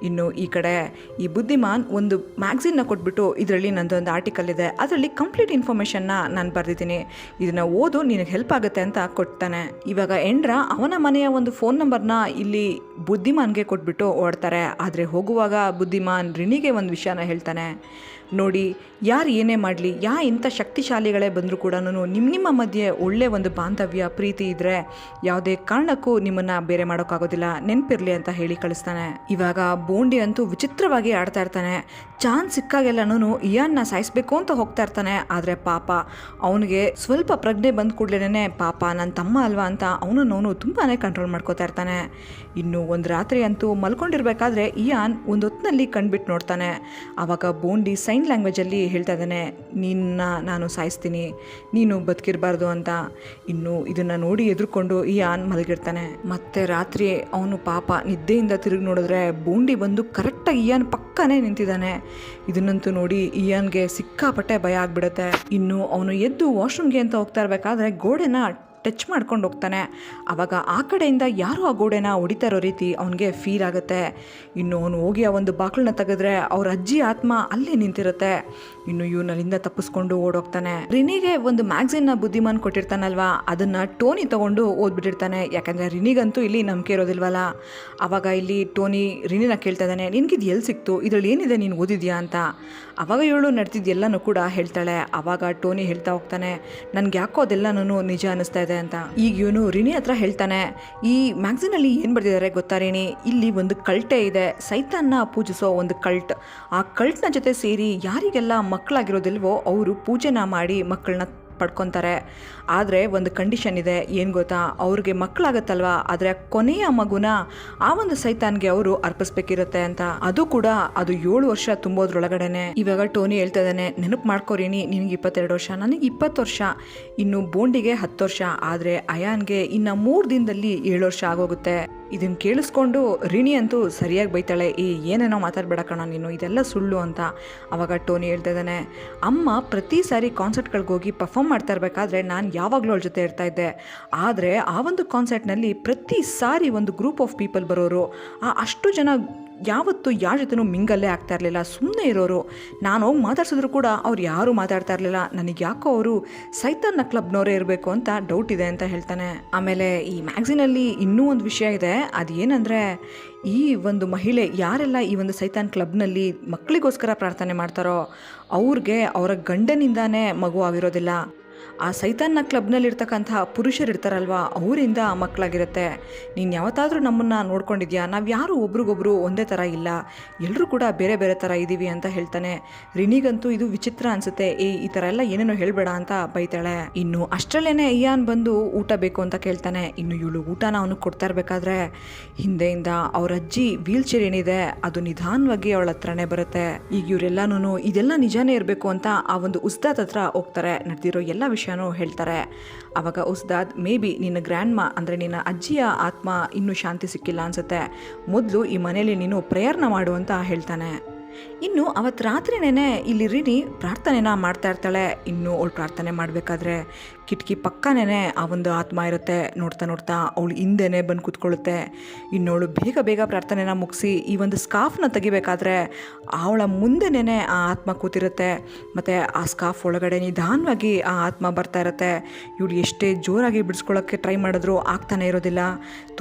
ಇನ್ನು ಈ ಕಡೆ ಈ ಬುದ್ಧಿಮಾನ್ ಒಂದು ಮ್ಯಾಗ್ಝಿನ್ನ ಕೊಟ್ಬಿಟ್ಟು ಇದರಲ್ಲಿ ನಂದೊಂದು ಆರ್ಟಿಕಲ್ ಇದೆ, ಅದರಲ್ಲಿ ಕಂಪ್ಲೀಟ್ ಇನ್ಫಾರ್ಮೇಷನ್ನ ನಾನು ಬರೆದಿದ್ದೀನಿ, ಇದನ್ನು ಓದು ನಿನಗೆ ಹೆಲ್ಪ್ ಆಗುತ್ತೆ ಅಂತ ಕೊಡ್ತಾನೆ. ಇವಾಗ ಎಂಡ್ರ ಅವನ ಮನೆಯ ಒಂದು ಫೋನ್ ನಂಬರ್ನ ಇಲ್ಲಿ ಬುದ್ಧಿಮಾನ್ಗೆ ಕೊಟ್ಬಿಟ್ಟು ಓಡ್ತಾರೆ. ಆದರೆ ಹೋಗುವಾಗ ಬುದ್ಧಿಮಾನ್ ರಿನಿಗೆ ಒಂದು ವಿಷಯನ ಹೇಳ್ತಾನೆ. ನೋಡಿ, ಯಾರು ಏನೇ ಮಾಡಲಿ, ಇಂಥ ಶಕ್ತಿಶಾಲಿಗಳೇ ಬಂದರೂ ಕೂಡ ನಿಮ್ಮ ಮಧ್ಯೆ ಒಳ್ಳೆ ಒಂದು ಬಾಂಧವ್ಯ ಪ್ರೀತಿ ಇದ್ದರೆ ಯಾವುದೇ ಕಾರಣಕ್ಕೂ ನಿಮ್ಮನ್ನು ಬೇರೆ ಮಾಡೋಕ್ಕಾಗೋದಿಲ್ಲ, ನೆನಪಿರಲಿ ಅಂತ ಹೇಳಿ ಕಳಿಸ್ತಾನೆ. ಇವಾಗ ಬೋಂಡಿ ಅಂತೂ ವಿಚಿತ್ರವಾಗಿ ಆಡ್ತಾ ಇರ್ತಾನೆ. ಚಾನ್ಸ್ ಸಿಕ್ಕಾಗೆಲ್ಲನೂ ಇಯಾನ್ನ ಸಾಯಿಸಬೇಕು ಅಂತ ಹೋಗ್ತಾ ಇರ್ತಾನೆ. ಆದರೆ ಪಾಪ ಅವನಿಗೆ ಸ್ವಲ್ಪ ಪ್ರಜ್ಞೆ ಬಂದ ಕೂಡಲೇ ಪಾಪ ನನ್ನ ತಮ್ಮ ಅಲ್ವಾ ಅಂತ ಅವನನ್ನು ತುಂಬಾ ಕಂಟ್ರೋಲ್ ಮಾಡ್ಕೋತಾ ಇರ್ತಾನೆ. ಇನ್ನು ಒಂದು ರಾತ್ರಿ ಅಂತೂ ಮಲ್ಕೊಂಡಿರ್ಬೇಕಾದ್ರೆ ಇಯಾನ್ ಒಂದು ಹೊತ್ತಿನಲ್ಲಿ ಕಣ್ಬಿಟ್ಟು ನೋಡ್ತಾನೆ. ಆವಾಗ ಬೋಂಡಿ ಸೈನ್ ಲ್ಯಾಂಗ್ವೇಜಲ್ಲಿ ಹೇಳ್ತಾ ಇದ್ದಾನೆ, ನಿನ್ನ ನಾನು ಸಾಯಿಸ್ತೀನಿ, ನೀನು ಬದುಕಿರಬಾರ್ದು ಅಂತ. ಇನ್ನು ಇದನ್ನು ನೋಡಿ ಎದುರುಕೊಂಡು ಇಯಾನ್ ಮಲಗಿರ್ತಾನೆ. ಮತ್ತೆ ರಾತ್ರಿ ಅವನು ಪಾಪ ನಿದ್ದೆಯಿಂದ ತಿರುಗಿ ನೋಡಿದ್ರೆ ಬೂಂಡಿ ಬಂದು ಕರೆಕ್ಟಾಗಿ ಇಯಾನ್ ಪಕ್ಕನೇ ನಿಂತಿದ್ದಾನೆ. ಇದನ್ನಂತೂ ನೋಡಿ ಇಯಾನ್ಗೆ ಸಿಕ್ಕಾಪಟ್ಟೆ ಭಯ ಆಗ್ಬಿಡುತ್ತೆ. ಇನ್ನು ಅವನು ಎದ್ದು ವಾಶ್ರೂಮ್ಗೆ ಅಂತ ಹೋಗ್ತಾ ಇರಬೇಕಾದ್ರೆ ಗೋಡೆನ ಟಚ್ ಮಾಡ್ಕೊಂಡು ಹೋಗ್ತಾನೆ. ಆವಾಗ ಆ ಕಡೆಯಿಂದ ಯಾರೋ ಆ ಗೋಡೆನ ಹೊಡಿತಾ ಇರೋ ರೀತಿ ಅವನಿಗೆ ಫೀಲ್ ಆಗುತ್ತೆ. ಇನ್ನು ಅವನು ಹೋಗಿ ಆ ಒಂದು ಬಾಗಿಲನ್ನ ತೆಗೆದ್ರೆ ಅವ್ರ ಅಜ್ಜಿ ಆತ್ಮ ಅಲ್ಲೇ ನಿಂತಿರುತ್ತೆ. ಇನ್ನು ಇವನಲ್ಲಿಂದ ತಪ್ಪಿಸ್ಕೊಂಡು ಓಡೋಗ್ತಾನೆ. ರಿನಿಗೆ ಒಂದು ಮ್ಯಾಗ್ಝಿನ್ನ ಬುದ್ಧಿಮಾನ್ ಕೊಟ್ಟಿರ್ತಾನಲ್ವಾ, ಅದನ್ನು ಟೋನಿ ತೊಗೊಂಡು ಓದ್ಬಿಟ್ಟಿರ್ತಾನೆ. ಯಾಕಂದರೆ ರಿನಿಗಂತೂ ಇಲ್ಲಿ ನಂಬಿಕೆ ಇರೋದಿಲ್ವಲ್ಲ. ಆವಾಗ ಇಲ್ಲಿ ಟೋನಿ ರಿನಿನ ಕೇಳ್ತಾ ಇದ್ದಾನೆ, ನಿನಗಿದು ಎಲ್ಲಿ ಸಿಕ್ತು, ಇದರಲ್ಲಿ ಏನಿದೆ, ನೀನು ಓದಿದ್ಯಾ ಅಂತ. ಆವಾಗ ಇವಳು ನಡೆದಿದ್ದೆಲ್ಲನೂ ಕೂಡ ಹೇಳ್ತಾಳೆ. ಆವಾಗ ಟೋನಿ ಹೇಳ್ತಾ ಹೋಗ್ತಾನೆ, ನನಗೆ ಯಾಕೋ ಅದೆಲ್ಲನೂ ನಿಜ ಅನ್ನಿಸ್ತಾ ಇದೆ ಅಂತ. ಈಗ ಇವನು ರಿನಿ ಹತ್ರ ಹೇಳ್ತಾನೆ, ಈ ಮ್ಯಾಗ್ಝಿನಲ್ಲಿ ಏನು ಬರ್ದಿದ್ದಾರೆ ಗೊತ್ತಾ ರಿನಿ, ಇಲ್ಲಿ ಒಂದು ಕಲ್ಟೇ ಇದೆ, ಸೈತಾನ್ನ ಪೂಜಿಸೋ ಒಂದು ಕಲ್ಟ್. ಆ ಕಲ್ಟ್ನ ಜೊತೆ ಸೇರಿ ಯಾರಿಗೆಲ್ಲ ಮಕ್ಕಳಾಗಿರೋದಿಲ್ವೋ ಅವರು ಪೂಜೆನ ಮಾಡಿ ಮಕ್ಕಳನ್ನ ಪಡ್ಕೊತಾರೆ. ಆದರೆ ಒಂದು ಕಂಡೀಷನ್ ಇದೆ, ಏನು ಗೊತ್ತಾ, ಅವ್ರಿಗೆ ಮಕ್ಕಳಾಗತ್ತಲ್ವ, ಆದರೆ ಕೊನೆಯ ಮಗುನ ಆ ಒಂದು ಸೈತಾನ್ಗೆ ಅವರು ಅರ್ಪಿಸ್ಬೇಕಿರುತ್ತೆ ಅಂತ. ಅದು ಕೂಡ ಅದು 7 ವರ್ಷ ತುಂಬೋದ್ರೊಳಗಡೆನೆ. ಇವಾಗ ಟೋನಿ ಹೇಳ್ತಾ ಇದ್ದಾನೆ, ನೆನಪು ಮಾಡ್ಕೋರಿನಿ, ನಿನಗೆ 22 ವರ್ಷ, ನನಗೆ 20 ವರ್ಷ, ಇನ್ನು ಬೋಂಡಿಗೆ 10 ವರ್ಷ, ಆದರೆ ಅಯಾನ್ಗೆ ಇನ್ನು 3 ದಿನದಲ್ಲಿ 7 ವರ್ಷ ಆಗೋಗುತ್ತೆ. ಇದನ್ನು ಕೇಳಿಸ್ಕೊಂಡು ರಿನಿ ಅಂತೂ ಸರಿಯಾಗಿ ಬೈತಾಳೆ, ಏನೇನೋ ಮಾತಾಡಬೇಡ ಕಣ ನೀನು, ಇದೆಲ್ಲ ಸುಳ್ಳು ಅಂತ. ಆವಾಗ ಟೋನಿ ಹೇಳ್ತಾ ಇದ್ದಾನೆ, ಅಮ್ಮ ಪ್ರತಿ ಸಾರಿ ಕಾನ್ಸರ್ಟ್ಗಳಿಗೆ ಹೋಗಿ ಪರ್ಫಾರ್ಮ್ ಮಾಡ್ತಾ ಇರಬೇಕಾದ್ರೆ ನಾನು ಯಾವಾಗಲೂ ಅವಳ ಜೊತೆ ಇರ್ತಾ ಇದ್ದೆ. ಆದರೆ ಆ ಒಂದು ಕಾನ್ಸರ್ಟ್ನಲ್ಲಿ ಪ್ರತಿ ಸಾರಿ ಒಂದು ಗ್ರೂಪ್ ಆಫ್ ಪೀಪಲ್ ಬರೋರು, ಅಷ್ಟು ಜನ ಯಾವತ್ತೂ ಯಾರ ಜೊತೆನೂ ಮಿಂಗಲ್ಲೇ ಆಗ್ತಾ ಇರಲಿಲ್ಲ, ಸುಮ್ಮನೆ ಇರೋರು. ನಾನು ಹೋಗಿ ಮಾತಾಡ್ಸಿದ್ರು ಕೂಡ ಅವ್ರು ಯಾರೂ ಮಾತಾಡ್ತಾ ಇರಲಿಲ್ಲ. ನನಗೆ ಯಾಕೋ ಅವರು ಸೈತಾನ್ನ ಕ್ಲಬ್ನವರೇ ಇರಬೇಕು ಅಂತ ಡೌಟ್ ಇದೆ ಅಂತ ಹೇಳ್ತಾನೆ. ಆಮೇಲೆ ಈ ಮ್ಯಾಗ್ಝಿನಲ್ಲಿ ಇನ್ನೂ ಒಂದು ವಿಷಯ ಇದೆ, ಅದು ಏನಂದರೆ, ಈ ಒಂದು ಮಹಿಳೆ ಯಾರೆಲ್ಲ ಈ ಒಂದು ಸೈತಾನ್ ಕ್ಲಬ್ನಲ್ಲಿ ಮಕ್ಕಳಿಗೋಸ್ಕರ ಪ್ರಾರ್ಥನೆ ಮಾಡ್ತಾರೋ ಅವ್ರಿಗೆ ಅವರ ಗಂಡನಿಂದಾನೇ ಮಗು ಆಗಿರೋದಿಲ್ಲ. ಆ ಸೈತಾನ್ನ ಕ್ಲಬ್ನಲ್ಲಿರ್ತಕ್ಕಂತಹ ಪುರುಷರು ಇರ್ತಾರಲ್ವ, ಅವರಿಂದ ಮಕ್ಕಳಾಗಿರುತ್ತೆ. ನೀನು ಯಾವತ್ತಾದರೂ ನಮ್ಮನ್ನು ನೋಡ್ಕೊಂಡಿದ್ಯಾ, ನಾವು ಯಾರೂ ಒಬ್ರಿಗೊಬ್ರು ಒಂದೇ ಥರ ಇಲ್ಲ, ಎಲ್ಲರೂ ಕೂಡ ಬೇರೆ ಬೇರೆ ಥರ ಇದ್ದೀವಿ ಅಂತ ಹೇಳ್ತಾನೆ. ರಿನಿಗಂತೂ ಇದು ವಿಚಿತ್ರ ಅನಿಸುತ್ತೆ, ಈ ಥರ ಎಲ್ಲ ಏನೇನೋ ಹೇಳಬೇಡ ಅಂತ ಬೈತಾಳೆ. ಇನ್ನು ಅಷ್ಟರಲ್ಲೇ ಇಯಾನ್ ಬಂದು ಊಟ ಬೇಕು ಅಂತ ಕೇಳ್ತಾನೆ. ಇನ್ನು ಇವಳು ಊಟನ ಅವನು ಕೊಡ್ತಾ ಇರಬೇಕಾದ್ರೆ ಹಿಂದೆಯಿಂದ ಅವ್ರ ಅಜ್ಜಿ ವೀಲ್ ಚೇರ್ ಏನಿದೆ ಅದು ನಿಧಾನವಾಗಿ ಅವಳ ಹತ್ರನೇ ಬರುತ್ತೆ. ಈಗ ಇವರೆಲ್ಲನೂ ಇದೆಲ್ಲ ನಿಜಾನೇ ಇರಬೇಕು ಅಂತ ಆ ಒಂದು ಉಸ್ತಾದ್ ಹತ್ರ ಹೋಗ್ತಾರೆ. ನಡೆದಿರೋ ಎಲ್ಲ ವಿಷಯನೂ ಹೇಳ್ತಾರೆ. ಆವಾಗ ಉಸ್ತಾದ್, ಮೇ ಬಿ ನಿನ್ನ ಗ್ರ್ಯಾಂಡ್ ಮಾ ಅಂದರೆ ನಿನ್ನ ಅಜ್ಜಿಯ ಆತ್ಮ ಇನ್ನೂ ಶಾಂತಿ ಸಿಕ್ಕಿಲ್ಲ ಅನಿಸುತ್ತೆ, ಮೊದಲು ಈ ಮನೇಲಿ ನೀನು ಪ್ರೇಯರ್ನ ಮಾಡು ಅಂತ ಹೇಳ್ತಾನೆ. ಇನ್ನು ಅವತ್ತು ರಾತ್ರಿನೇ ಇಲ್ಲಿ ರಿನಿ ಪ್ರಾರ್ಥನೆನ ಮಾಡ್ತಾ ಇರ್ತಾಳೆ. ಇನ್ನು ಅವಳು ಪ್ರಾರ್ಥನೆ ಮಾಡಬೇಕಾದ್ರೆ ಕಿಟಕಿ ಪಕ್ಕನೇ ಆ ಒಂದು ಆತ್ಮ ಇರುತ್ತೆ. ನೋಡ್ತಾ ನೋಡ್ತಾ ಅವಳು ಹಿಂದೆನೇ ಬಂದು ಕೂತ್ಕೊಳ್ಳುತ್ತೆ. ಇನ್ನು ಅವಳು ಬೇಗ ಬೇಗ ಪ್ರಾರ್ಥನೆನ ಮುಗಿಸಿ ಈ ಒಂದು ಸ್ಕಾಫ್ನ ತೆಗಿಬೇಕಾದ್ರೆ ಅವಳ ಮುಂದೆನೇ ಆ ಆತ್ಮ ಕೂತಿರುತ್ತೆ. ಮತ್ತು ಆ ಸ್ಕಾಫ್ ಒಳಗಡೆ ನಿಧಾನವಾಗಿ ಆ ಆತ್ಮ ಬರ್ತಾ ಇರುತ್ತೆ. ಇವಳು ಎಷ್ಟೇ ಜೋರಾಗಿ ಬಿಡಿಸ್ಕೊಳ್ಳೋಕ್ಕೆ ಟ್ರೈ ಮಾಡಿದ್ರು ಆಗ್ತಾನೆ ಇರೋದಿಲ್ಲ,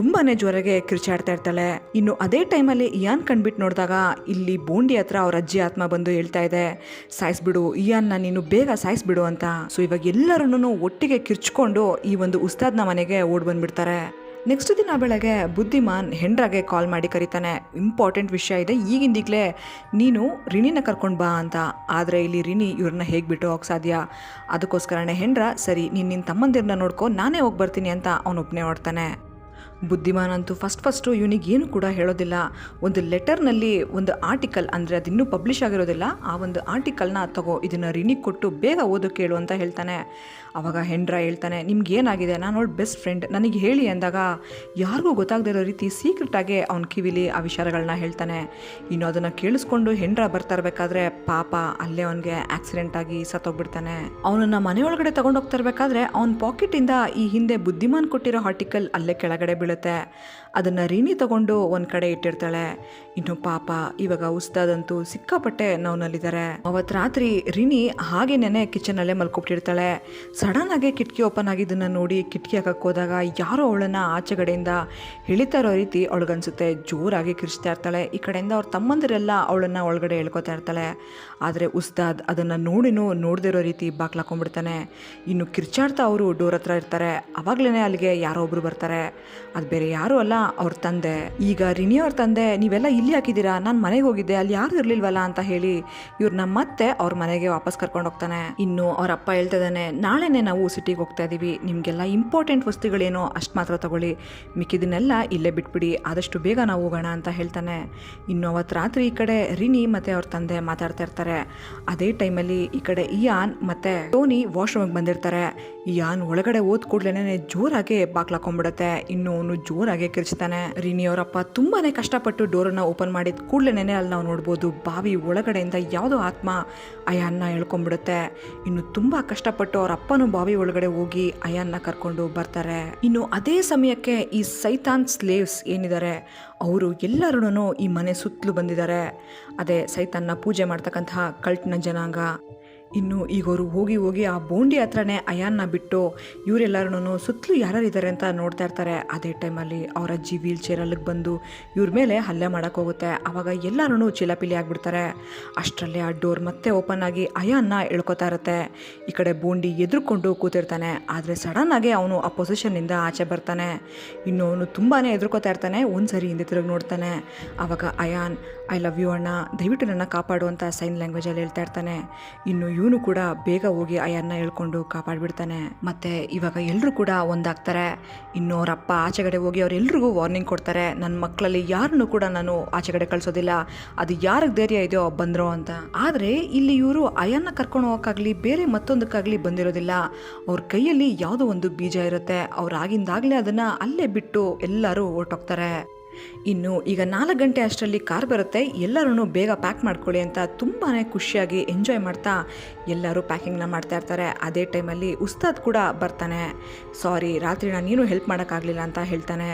ತುಂಬಾ ಜೋರಾಗಿ ಕಿರ್ಚಾಡ್ತಾ ಇರ್ತಾಳೆ. ಇನ್ನು ಅದೇ ಟೈಮಲ್ಲಿ ಇಯಾನ್ ಕಂಡ್ಬಿಟ್ಟು ನೋಡಿದಾಗ ಇಲ್ಲಿ ಬೋಂಡಿ ಹತ್ರ ಅವ್ರ ಅಜ್ಜಿ ಆತ್ಮ ಬಂದು ಹೇಳ್ತಾ ಇದೆ, ಸಾಯಿಸ್ಬಿಡು ಇಯಾನ್ನ, ನೀನು ಬೇಗ ಸಾಯಿಸ್ಬಿಡು ಅಂತ. ಸೊ ಇವಾಗ ಎಲ್ಲರೂ ಒಟ್ಟಿಗೆ ಕಿರ್ಚ್ಕೊಂಡು ಈ ಒಂದು ಉಸ್ತಾದ್ನ ಮನೆಗೆ ಓಡ್ ಬಂದ್ಬಿಡ್ತಾರೆ. ನೆಕ್ಸ್ಟ್ ದಿನ ಬೆಳಗ್ಗೆ ಬುದ್ಧಿಮಾನ್ ಹೆಂಡ್ರಾಗೆ ಕಾಲ್ ಮಾಡಿ ಕರೀತಾನೆ. ಇಂಪಾರ್ಟೆಂಟ್ ವಿಷಯ ಇದೆ, ಈಗಿಂದೀಗಲೇ ನೀನು ರಿನಿನ ಕರ್ಕೊಂಡು ಬಾ ಅಂತ. ಆದರೆ ಇಲ್ಲಿ ರಿನಿ ಇವ್ರನ್ನ ಹೇಗೆ ಬಿಟ್ಟು ಹೋಗಕ್ಕೆ ಸಾಧ್ಯ? ಅದಕ್ಕೋಸ್ಕರನೇ ಹೆಂಡ್ರ, ಸರಿ ನೀನು ನಿನ್ನ ತಮ್ಮಂದಿರನ್ನ ನೋಡ್ಕೊ, ನಾನೇ ಹೋಗಿ ಬರ್ತೀನಿ ಅಂತ ಅವನೊಬ್ಬನೇ ಹೊಡ್ತಾನೆ. ಬುದ್ಧಿಮಾನ್ ಅಂತೂ ಫಸ್ಟು ಇವನಿಗೇನು ಕೂಡ ಹೇಳೋದಿಲ್ಲ. ಒಂದು ಲೆಟರ್ನಲ್ಲಿ ಒಂದು ಆರ್ಟಿಕಲ್, ಅಂದರೆ ಅದಿನ್ನೂ ಪಬ್ಲಿಷ್ ಆಗಿರೋದಿಲ್ಲ, ಆ ಒಂದು ಆರ್ಟಿಕಲ್ನ ತಗೋ, ಇದನ್ನು ರಿನಿಗೆ ಕೊಟ್ಟು ಬೇಗ ಓದೋಕೆ ಹೇಳು ಅಂತ ಹೇಳ್ತಾನೆ. ಆವಾಗ ಹೆಂಡ್ರ ಹೇಳ್ತಾನೆ, ನಿಮ್ಗೇನಾಗಿದೆ, ನಾನು ಅವಳು ಬೆಸ್ಟ್ ಫ್ರೆಂಡ್, ನನಗೆ ಹೇಳಿ ಅಂದಾಗ ಯಾರಿಗೂ ಗೊತ್ತಾಗದೇ ಇರೋ ರೀತಿ ಸೀಕ್ರೆಟಾಗೆ ಅವ್ನ ಕಿವಿಲಿ ಆ ವಿಚಾರಗಳನ್ನ ಹೇಳ್ತಾನೆ. ಇನ್ನು ಅದನ್ನು ಕೇಳಿಸ್ಕೊಂಡು ಹೆಂಡ್ರ ಬರ್ತಾ ಇರಬೇಕಾದ್ರೆ ಪಾಪ ಅಲ್ಲೇ ಅವನಿಗೆ ಆಕ್ಸಿಡೆಂಟ್ ಆಗಿ ಸತ್ತೋಗ್ಬಿಡ್ತಾನೆ. ಅವನನ್ನು ಮನೆಯೊಳಗಡೆ ತೊಗೊಂಡೋಗ್ತಾ ಇರಬೇಕಾದ್ರೆ ಅವನ ಪಾಕೆಟಿಂದ ಈ ಹಿಂದೆ ಬುದ್ಧಿಮಾನ್ ಕೊಟ್ಟಿರೋ ಆರ್ಟಿಕಲ್ ಅಲ್ಲೇ ಕೆಳಗಡೆ ಬೀಳುತ್ತೆ. ಅದನ್ನು ರಿನಿ ತಗೊಂಡು ಒಂದು ಕಡೆ ಇಟ್ಟಿರ್ತಾಳೆ. ಇನ್ನು ಪಾಪ ಇವಾಗ ಉಸ್ತಾದಂತೂ ಸಿಕ್ಕಾಪಟ್ಟೆ ನೋವಿನಲ್ಲಿದ್ದಾರೆ. ಅವತ್ತು ರಾತ್ರಿ ರಿನಿ ಹಾಗೇನೆ ಕಿಚನಲ್ಲೇ ಮಲ್ಕೊಬಿಟ್ಟಿರ್ತಾಳೆ. ಸಡನ್ ಆಗಿ ಕಿಟಕಿ ಓಪನ್ ಆಗಿದ್ದನ್ನು ನೋಡಿ ಕಿಟಕಿ ಹಾಕಕ್ಕೆ ಹೋದಾಗ ಯಾರೋ ಅವಳನ್ನು ಆಚೆಗಡೆಯಿಂದ ಎಳಿತಾ ಇರೋ ರೀತಿ ಅವಳಿಗನ್ಸುತ್ತೆ. ಜೋರಾಗಿ ಕಿರ್ಚ್ತಾ ಇರ್ತಾಳೆ. ಈ ಕಡೆಯಿಂದ ಅವ್ರ ತಮ್ಮಂದಿರೆಲ್ಲ ಅವಳನ್ನು ಒಳಗಡೆ ಎಳ್ಕೊತಾ ಇರ್ತಾಳೆ. ಆದರೆ ಉಸ್ತಾದ್ ಅದನ್ನು ನೋಡದೇ ಇರೋ ರೀತಿ ಬಾಕ್ಲಾಕೊಂಡ್ಬಿಡ್ತಾನೆ. ಇನ್ನು ಕಿರ್ಚಾಡ್ತಾ ಅವರು ಡೋರ್ ಹತ್ರ ಇರ್ತಾರೆ. ಅವಾಗಲೇ ಅಲ್ಲಿಗೆ ಯಾರೋ ಒಬ್ರು ಬರ್ತಾರೆ. ಅದು ಬೇರೆ ಯಾರೂ ಅಲ್ಲ, ಅವ್ರ ತಂದೆ. ಈಗ ರಿನಿ ಅವ್ರ ತಂದೆ ನೀವೆಲ್ಲ ಇಲ್ಲಿ ಹಾಕಿದ್ದೀರಾ, ನಾನು ಮನೆಗೆ ಹೋಗಿದ್ದೆ, ಅಲ್ಲಿ ಯಾರು ಇರ್ಲಿಲ್ವಲ್ಲ ಅಂತ ಹೇಳಿ ಇವ್ರನ್ನ ಮತ್ತೆ ಅವ್ರ ಮನೆಗೆ ವಾಪಸ್ ಕರ್ಕೊಂಡು ಹೋಗ್ತಾನೆ. ಇನ್ನು ಅವ್ರ ಅಪ್ಪ ಹೇಳ್ತಿದ್ದಾನೆ, ನಾಳೆನೆ ನಾವು ಸಿಟಿಗೆ ಹೋಗ್ತಾ ಇದೀವಿ, ನಿಮ್ಗೆಲ್ಲ ಇಂಪಾರ್ಟೆಂಟ್ ವಸ್ತುಗಳೇನೋ ಅಷ್ಟು ಮಾತ್ರ ತಗೊಳ್ಳಿ, ಮಿಕ್ಕಿದನ್ನೆಲ್ಲ ಇಲ್ಲೇ ಬಿಟ್ಬಿಡಿ, ಆದಷ್ಟು ಬೇಗ ನಾವು ಹೋಗೋಣ ಅಂತ ಹೇಳ್ತಾನೆ. ಇನ್ನು ಅವತ್ತು ರಾತ್ರಿ ಈ ಕಡೆ ರಿನಿ ಮತ್ತೆ ಅವ್ರ ತಂದೆ ಮಾತಾಡ್ತಾ ಇರ್ತಾರೆ. ಅದೇ ಟೈಮಲ್ಲಿ ಈ ಕಡೆ ಇಯಾನ್ ಮತ್ತೆ ಟೋನಿ ವಾಶ್ರೂಮ್ಗೆ ಬಂದಿರ್ತಾರೆ. ಇಯಾನ್ ಒಳಗಡೆ ಹೋದ್ ಕೂಡ್ಲೇನೆ ಜೋರಾಗಿ ಬಾಕ್ಲಾಕೊಂಡ್ಬಿಡುತ್ತೆ. ಇನ್ನು ಅವನು ಜೋರಾಗಿ ಕಿರ್ಚ್ತಾನೆ. ರಿನಿ ಅವರಪ್ಪ ತುಂಬಾನೇ ಕಷ್ಟಪಟ್ಟು ಡೋರನ್ನ ಓಪನ್ ಮಾಡಿದ ಕೂಡ್ಲೇನೆ ಅಲ್ಲಿ ನಾವು ನೋಡ್ಬೋದು ಬಾವಿ ಒಳಗಡೆಯಿಂದ ಯಾವುದೋ ಆತ್ಮ ಅಯಾನ್ನ ಎಳ್ಕೊಂಡ್ಬಿಡುತ್ತೆ. ಇನ್ನು ತುಂಬಾ ಕಷ್ಟಪಟ್ಟು ಅವ್ರ ಅಪ್ಪನೂ ಬಾವಿ ಒಳಗಡೆ ಹೋಗಿ ಅಯಾನ್ನ ಕರ್ಕೊಂಡು ಬರ್ತಾರೆ. ಇನ್ನು ಅದೇ ಸಮಯಕ್ಕೆ ಈ ಸೈತಾನ್ ಸ್ಲೇವ್ಸ್ ಏನಿದ್ದಾರೆ ಅವರು ಎಲ್ಲರೂ ಈ ಮನೆ ಸುತ್ತಲೂ ಬಂದಿದ್ದಾರೆ. ಅದೇ ಸೈತಾನ್ನ ಪೂಜೆ ಮಾಡ್ತಕ್ಕಂತಹ ಕಲ್ಟ್ನ ಜನಾಂಗ. ಇನ್ನು ಈಗ ಅವರು ಹೋಗಿ ಹೋಗಿ ಆ ಬೋಂಡಿ ಹತ್ರನೇ ಅಯಾನ್ನ ಬಿಟ್ಟು ಇವರೆಲ್ಲರೂ ಸುತ್ತಲೂ ಯಾರ್ಯಾರಿದ್ದಾರೆ ಅಂತ ನೋಡ್ತಾ ಇರ್ತಾರೆ. ಅದೇ ಟೈಮಲ್ಲಿ ಅವ್ರ ಅಜ್ಜಿ ವೀಲ್ ಚೇರಲ್ಲಿಗೆ ಬಂದು ಇವ್ರ ಮೇಲೆ ಹಲ್ಲೆ ಮಾಡೋಕ್ಕೆ ಹೋಗುತ್ತೆ. ಆವಾಗ ಎಲ್ಲರೂ ಚಿಲಪಿಲಿ ಆಗಿಬಿಡ್ತಾರೆ. ಅಷ್ಟರಲ್ಲಿ ಆ ಡೋರ್ ಮತ್ತೆ ಓಪನ್ ಆಗಿ ಅಯಾನ್ನ ಎಳ್ಕೊತಾ ಇರುತ್ತೆ. ಈ ಕಡೆ ಬೋಂಡಿ ಎದುರುಕೊಂಡು ಕೂತಿರ್ತಾನೆ. ಆದರೆ ಸಡನ್ನಾಗಿ ಅವನು ಆ ಪೊಸಿಷನ್ನಿಂದ ಆಚೆ ಬರ್ತಾನೆ. ಇನ್ನು ಅವನು ತುಂಬಾ ಎದುರ್ಕೋತಾ ಇರ್ತಾನೆ. ಒಂದ್ಸರಿ ಹಿಂದೆ ತಿರುಗಿ ನೋಡ್ತಾನೆ. ಆವಾಗ ಅಯಾನ್ ಐ ಲವ್ ಯು ಅಣ್ಣ, ದಯವಿಟ್ಟು ನನ್ನ ಕಾಪಾಡು ಅಂತ ಸೈನ್ ಲ್ಯಾಂಗ್ವೇಜಲ್ಲಿ ಹೇಳ್ತಾ ಇರ್ತಾನೆ. ಇನ್ನು ಇವನು ಕೂಡ ಬೇಗ ಹೋಗಿ ಅಯ್ಯನ್ನ ಹೇಳ್ಕೊಂಡು ಕಾಪಾಡಿಬಿಡ್ತಾನೆ. ಮತ್ತೆ ಇವಾಗ ಎಲ್ಲರೂ ಕೂಡ ಒಂದಾಗ್ತಾರೆ. ಇನ್ನು ಅವರಪ್ಪ ಆಚೆಗಡೆ ಹೋಗಿ ಅವರೆಲ್ರಿಗೂ ವಾರ್ನಿಂಗ್ ಕೊಡ್ತಾರೆ, ನನ್ನ ಮಕ್ಕಳಲ್ಲಿ ಯಾರನ್ನೂ ಕೂಡ ನಾನು ಆಚೆಗಡೆ ಕಳಿಸೋದಿಲ್ಲ, ಅದು ಯಾರಿಗೆ ಧೈರ್ಯ ಇದೆಯೋ ಬಂದ್ರೋ ಅಂತ. ಆದರೆ ಇಲ್ಲಿ ಇವರು ಅಯ್ಯನ್ನ ಕರ್ಕೊಂಡು ಹೋಗೋಕ್ಕಾಗಲಿ ಬೇರೆ ಮತ್ತೊಂದಕ್ಕಾಗಲಿ ಬಂದಿರೋದಿಲ್ಲ. ಅವ್ರ ಕೈಯಲ್ಲಿ ಯಾವುದೋ ಒಂದು ಬೀಜ ಇರುತ್ತೆ. ಅವ್ರು ಆಗಿಂದಾಗಲೇ ಅದನ್ನು ಅಲ್ಲೇ ಬಿಟ್ಟು ಎಲ್ಲರೂ ಹೊರಟೋಗ್ತಾರೆ. ಇನ್ನು ಈಗ 4 ಗಂಟೆ ಅಷ್ಟರಲ್ಲಿ ಕಾರ್ ಬರುತ್ತೆ. ಎಲ್ಲರೂ ಬೇಗ ಪ್ಯಾಕ್ ಮಾಡ್ಕೊಳ್ಳಿ ಅಂತ ತುಂಬಾ ಖುಷಿಯಾಗಿ ಎಂಜಾಯ್ ಮಾಡ್ತಾ ಎಲ್ಲರೂ ಪ್ಯಾಕಿಂಗ್ನ ಮಾಡ್ತಾ ಇರ್ತಾರೆ. ಅದೇ ಟೈಮಲ್ಲಿ ಉಸ್ತಾದ್ ಕೂಡ ಬರ್ತಾನೆ. ಸಾರಿ, ರಾತ್ರಿ ನಾನೇನು ಹೆಲ್ಪ್ ಮಾಡೋಕ್ಕಾಗಲಿಲ್ಲ ಅಂತ ಹೇಳ್ತಾನೆ.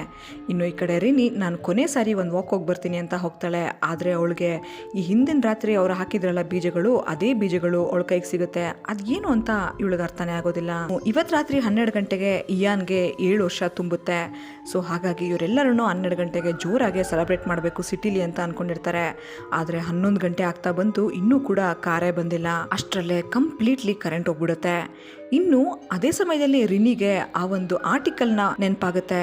ಇನ್ನು ಈ ಕಡೆ ರಿನಿ ನಾನು ಕೊನೆ ಸಾರಿ ಒಂದು ವಾಕ್ ಹೋಗಿ ಬರ್ತೀನಿ ಅಂತ ಹೋಗ್ತಾಳೆ. ಆದರೆ ಅವಳಿಗೆ ಈ ಹಿಂದಿನ ರಾತ್ರಿ ಅವ್ರು ಹಾಕಿದ್ರಲ್ಲ ಬೀಜಗಳು, ಅದೇ ಬೀಜಗಳು ಅವಳ ಕೈಗೆ ಸಿಗುತ್ತೆ. ಅದೇನು ಅಂತ ಇವಳಿಗೆ ಅರ್ಥನೇ ಆಗೋದಿಲ್ಲ. ಇವತ್ತು ರಾತ್ರಿ 12 ಗಂಟೆಗೆ ಇಯಾನ್ಗೆ 7 ವರ್ಷ ತುಂಬುತ್ತೆ. ಸೊ ಹಾಗಾಗಿ ಇವರೆಲ್ಲರೂ 12 ಗಂಟೆಗೆ ಜೋರಾಗಿ ಸೆಲೆಬ್ರೇಟ್ ಮಾಡಬೇಕು ಸಿಟಿಲಿ ಅಂತ ಅನ್ಕೊಂಡಿರ್ತಾರೆ. ಆದರೆ 11 ಗಂಟೆ ಆಗ್ತಾ ಬಂತು, ಇನ್ನೂ ಕೂಡ ಕಾರೇ ಬಂದಿಲ್ಲ. ಅಷ್ಟರಲ್ಲೇ ಕಂಪ್ಲೀಟ್ಲಿ ಕರೆಂಟ್ ಹೋಗ್ಬಿಡುತ್ತೆ. ಇನ್ನು ಅದೇ ಸಮಯದಲ್ಲಿ ರಿನಿಗೆ ಆ ಒಂದು ಆರ್ಟಿಕಲ್ನ ನೆನಪಾಗುತ್ತೆ.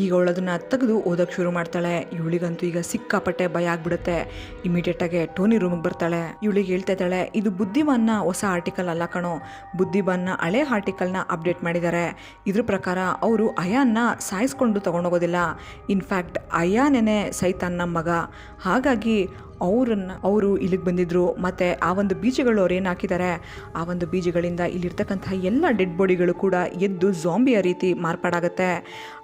ಈಗ ಅವಳದನ್ನ ತೆಗೆದು ಓದೋಕ್ಕೆ ಶುರು ಮಾಡ್ತಾಳೆ. ಇವಳಿಗಂತೂ ಈಗ ಸಿಕ್ಕಾಪಟ್ಟೆ ಭಯ ಆಗ್ಬಿಡುತ್ತೆ. ಇಮಿಡಿಯೇಟಾಗಿ ಟೋನಿ ರೂಮಿಗೆ ಬರ್ತಾಳೆ. ಇವಳಿಗೆ ಹೇಳ್ತಾ ಇದ್ದಾಳೆ, ಇದು ಬುದ್ಧಿಮಾನ್ನ ಹೊಸ ಆರ್ಟಿಕಲ್ ಅಲ್ಲ ಕಣೋ, ಬುದ್ಧಿಮಾನ್ನ ಹಳೆ ಆರ್ಟಿಕಲ್ನ ಅಪ್ಡೇಟ್ ಮಾಡಿದ್ದಾರೆ. ಇದ್ರ ಪ್ರಕಾರ ಅವರು ಅಯಾನ್ನ ಸಾಯಿಸ್ಕೊಂಡು ತಗೊಂಡೋಗೋದಿಲ್ಲ. ಇನ್ಫ್ಯಾಕ್ಟ್ ಅಯಾನೇನೆ ಸೈತಾನ್ನ ಮಗ. ಹಾಗಾಗಿ ಅವರು ಇಲ್ಲಿಗೆ ಬಂದಿದ್ರು. ಮತ್ತು ಆ ಒಂದು ಬೀಜಗಳು ಅವ್ರು ಏನು ಹಾಕಿದ್ದಾರೆ, ಆ ಒಂದು ಬೀಜಗಳಿಂದ ಇಲ್ಲಿರ್ತಕ್ಕಂತಹ ಎಲ್ಲ ಡೆಡ್ ಬಾಡಿಗಳು ಕೂಡ ಎದ್ದು ಝಾಂಬಿಯ ರೀತಿ ಮಾರ್ಪಾಡಾಗುತ್ತೆ.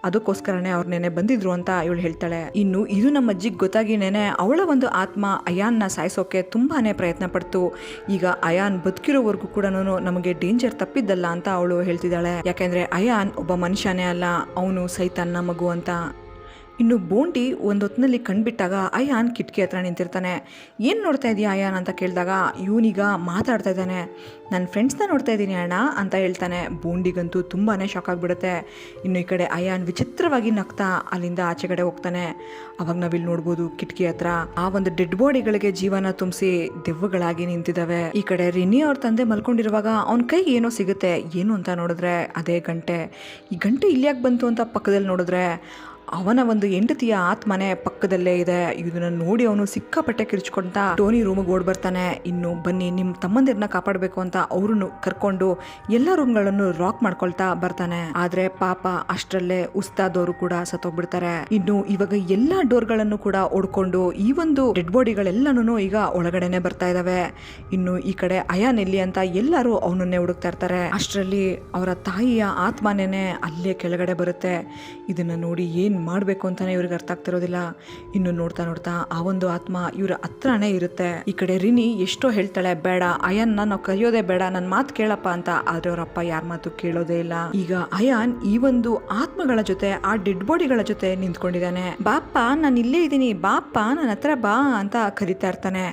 ಅದಕ್ಕೋಸ್ಕರನೇ ಅವ್ರು ನೆನೆ ಬಂದಿದ್ರು ಅಂತ ಇವಳು ಹೇಳ್ತಾಳೆ. ಇನ್ನು ಇದು ನಮ್ಮ ಅಜ್ಜಿಗೆ ಗೊತ್ತಾಗಿ ನೆನೆ ಅವಳ ಒಂದು ಆತ್ಮ ಅಯಾನ್ನ ಸಾಯಿಸೋಕೆ ತುಂಬಾ ಪ್ರಯತ್ನ ಪಡ್ತು. ಈಗ ಅಯಾನ್ ಬದುಕಿರೋವರೆಗೂ ಕೂಡ ನಮಗೆ ಡೇಂಜರ್ ತಪ್ಪಿದ್ದಲ್ಲ ಅಂತ ಅವಳು ಹೇಳ್ತಿದ್ದಾಳೆ. ಯಾಕೆಂದರೆ ಅಯಾನ್ ಒಬ್ಬ ಮನುಷ್ಯನೇ ಅಲ್ಲ, ಅವನು ಸೈತಾನ್ನ ಮಗು ಅಂತ. ಇನ್ನು ಬೋಂಡಿ ಒಂದು ಹೊತ್ತಿನಲ್ಲಿ ಕಂಡುಬಿಟ್ಟಾಗ ಅಯಾನ್ ಕಿಟಕಿ ಹತ್ರ ನಿಂತಿರ್ತಾನೆ. ಏನು ನೋಡ್ತಾ ಇದೀಯ ಅಯಾನ್ ಅಂತ ಕೇಳಿದಾಗ ಇವನೀಗ ಮಾತಾಡ್ತಾ ಇದ್ದಾನೆ. ನನ್ನ ಫ್ರೆಂಡ್ಸ್ನ ನೋಡ್ತಾ ಇದ್ದೀನಿ ಅಣ್ಣ ಅಂತ ಹೇಳ್ತಾನೆ. ಬೋಂಡಿಗಂತೂ ತುಂಬಾ ಶಾಕ್ ಆಗಿಬಿಡುತ್ತೆ. ಇನ್ನು ಈ ಕಡೆ ಅಯಾನ್ ವಿಚಿತ್ರವಾಗಿ ನಗ್ತಾ ಅಲ್ಲಿಂದ ಆಚೆಗಡೆ ಹೋಗ್ತಾನೆ. ಅವಾಗ ನಾವಿಲ್ಲಿ ನೋಡ್ಬೋದು ಕಿಟಕಿ ಹತ್ರ ಆ ಒಂದು ಡೆಡ್ ಬಾಡಿಗಳಿಗೆ ಜೀವನ ತುಂಬಿಸಿ ದೆವ್ವಗಳಾಗಿ ನಿಂತಿದ್ದಾವೆ. ಈ ಕಡೆ ರಿನಿ ಅವ್ರ ತಂದೆ ಮಲ್ಕೊಂಡಿರುವಾಗ ಅವನ ಕೈಗೆ ಏನೋ ಸಿಗುತ್ತೆ. ಏನು ಅಂತ ನೋಡಿದ್ರೆ ಅದೇ ಗಂಟೆ. ಈ ಗಂಟೆ ಇಲ್ಲಿ ಯಾಕೆ ಬಂತು ಅಂತ ಪಕ್ಕದಲ್ಲಿ ನೋಡಿದ್ರೆ ಅವನ ಒಂದು ಹೆಂಡತಿಯ ಆತ್ಮನೆ ಪಕ್ಕದಲ್ಲೇ ಇದೆ. ಇದನ್ನ ನೋಡಿ ಅವನು ಸಿಕ್ಕಾಪಟ್ಟೆ ಕಿರ್ಚ್ಕೊಂತ ಟೋನಿ ರೂಮಿಗೆ ಓಡ್ ಬರ್ತಾನೆ. ಇನ್ನು ಬನ್ನಿ ನಿಮ್ಮ ತಮ್ಮಂದಿರನ್ನ ಕಾಪಾಡಬೇಕು ಅಂತ ಅವ್ರನ್ನು ಕರ್ಕೊಂಡು ಎಲ್ಲ ರೂಮ್ಗಳನ್ನು ರಾಕ್ ಮಾಡ್ಕೊಳ್ತಾ ಬರ್ತಾನೆ. ಆದ್ರೆ ಪಾಪ ಅಷ್ಟರಲ್ಲೇ ಉಸ್ತಾದವರು ಕೂಡ ಸತ್ತೋಗ್ಬಿಡ್ತಾರೆ. ಇನ್ನು ಇವಾಗ ಎಲ್ಲಾ ಡೋರ್ಗಳನ್ನು ಕೂಡ ಓಡ್ಕೊಂಡು ಈ ಒಂದು ಡೆಡ್ ಬಾಡಿಗಳೆಲ್ಲನೂ ಈಗ ಒಳಗಡೆನೆ ಬರ್ತಾ ಇದಾವೆ. ಇನ್ನು ಈ ಕಡೆ ಅಯಾನ್ ಎಲ್ಲಿ ಅಂತ ಎಲ್ಲರೂ ಅವನನ್ನೇ ಹುಡುಕ್ತಾ ಇರ್ತಾರೆ. ಅಷ್ಟರಲ್ಲಿ ಅವರ ತಾಯಿಯ ಆತ್ಮನೇನೆ ಅಲ್ಲೇ ಕೆಳಗಡೆ ಬರುತ್ತೆ. ಇದನ್ನ ನೋಡಿ ಏನ್ ಮಾಡಬೇಕು ಅಂತಾನೆ ಇವ್ರಿಗೆ ಅರ್ಥ ಆಗ್ತಿರೋದಿಲ್ಲ. ಇನ್ನು ನೋಡ್ತಾ ನೋಡ್ತಾ ಆ ಒಂದು ಆತ್ಮ ಇವರ ಹತ್ರನೇ ಇರುತ್ತೆ. ಈ ಕಡೆ ರಿನಿ ಎಷ್ಟೋ ಹೇಳ್ತಾಳೆ, ಬೇಡ ಅಯಾನ್ನ ನಾವು ಕರೆಯೋದೇ ಬೇಡ, ನನ್ನ ಮಾತು ಕೇಳಪ್ಪ ಅಂತ. ಆದ್ರೆ ಅವರಪ್ಪ ಯಾರ ಮಾತು ಕೇಳೋದೇ ಇಲ್ಲ. ಈಗ ಅಯಾನ್ ಈ ಒಂದು ಆತ್ಮಗಳ ಜೊತೆ ಆ ಡೆಡ್ ಬಾಡಿಗಳ ಜೊತೆ ನಿಂತ್ಕೊಂಡಿದ್ದಾನೆ. ಬಾಪ್ಪ ನಾನು ಇಲ್ಲೇ ಇದ್ದೀನಿ, ಬಾಪ್ಪ ನನ್ನ ಹತ್ರ ಬಾ ಅಂತ ಕರಿತಾ ಇರ್ತಾನೆ.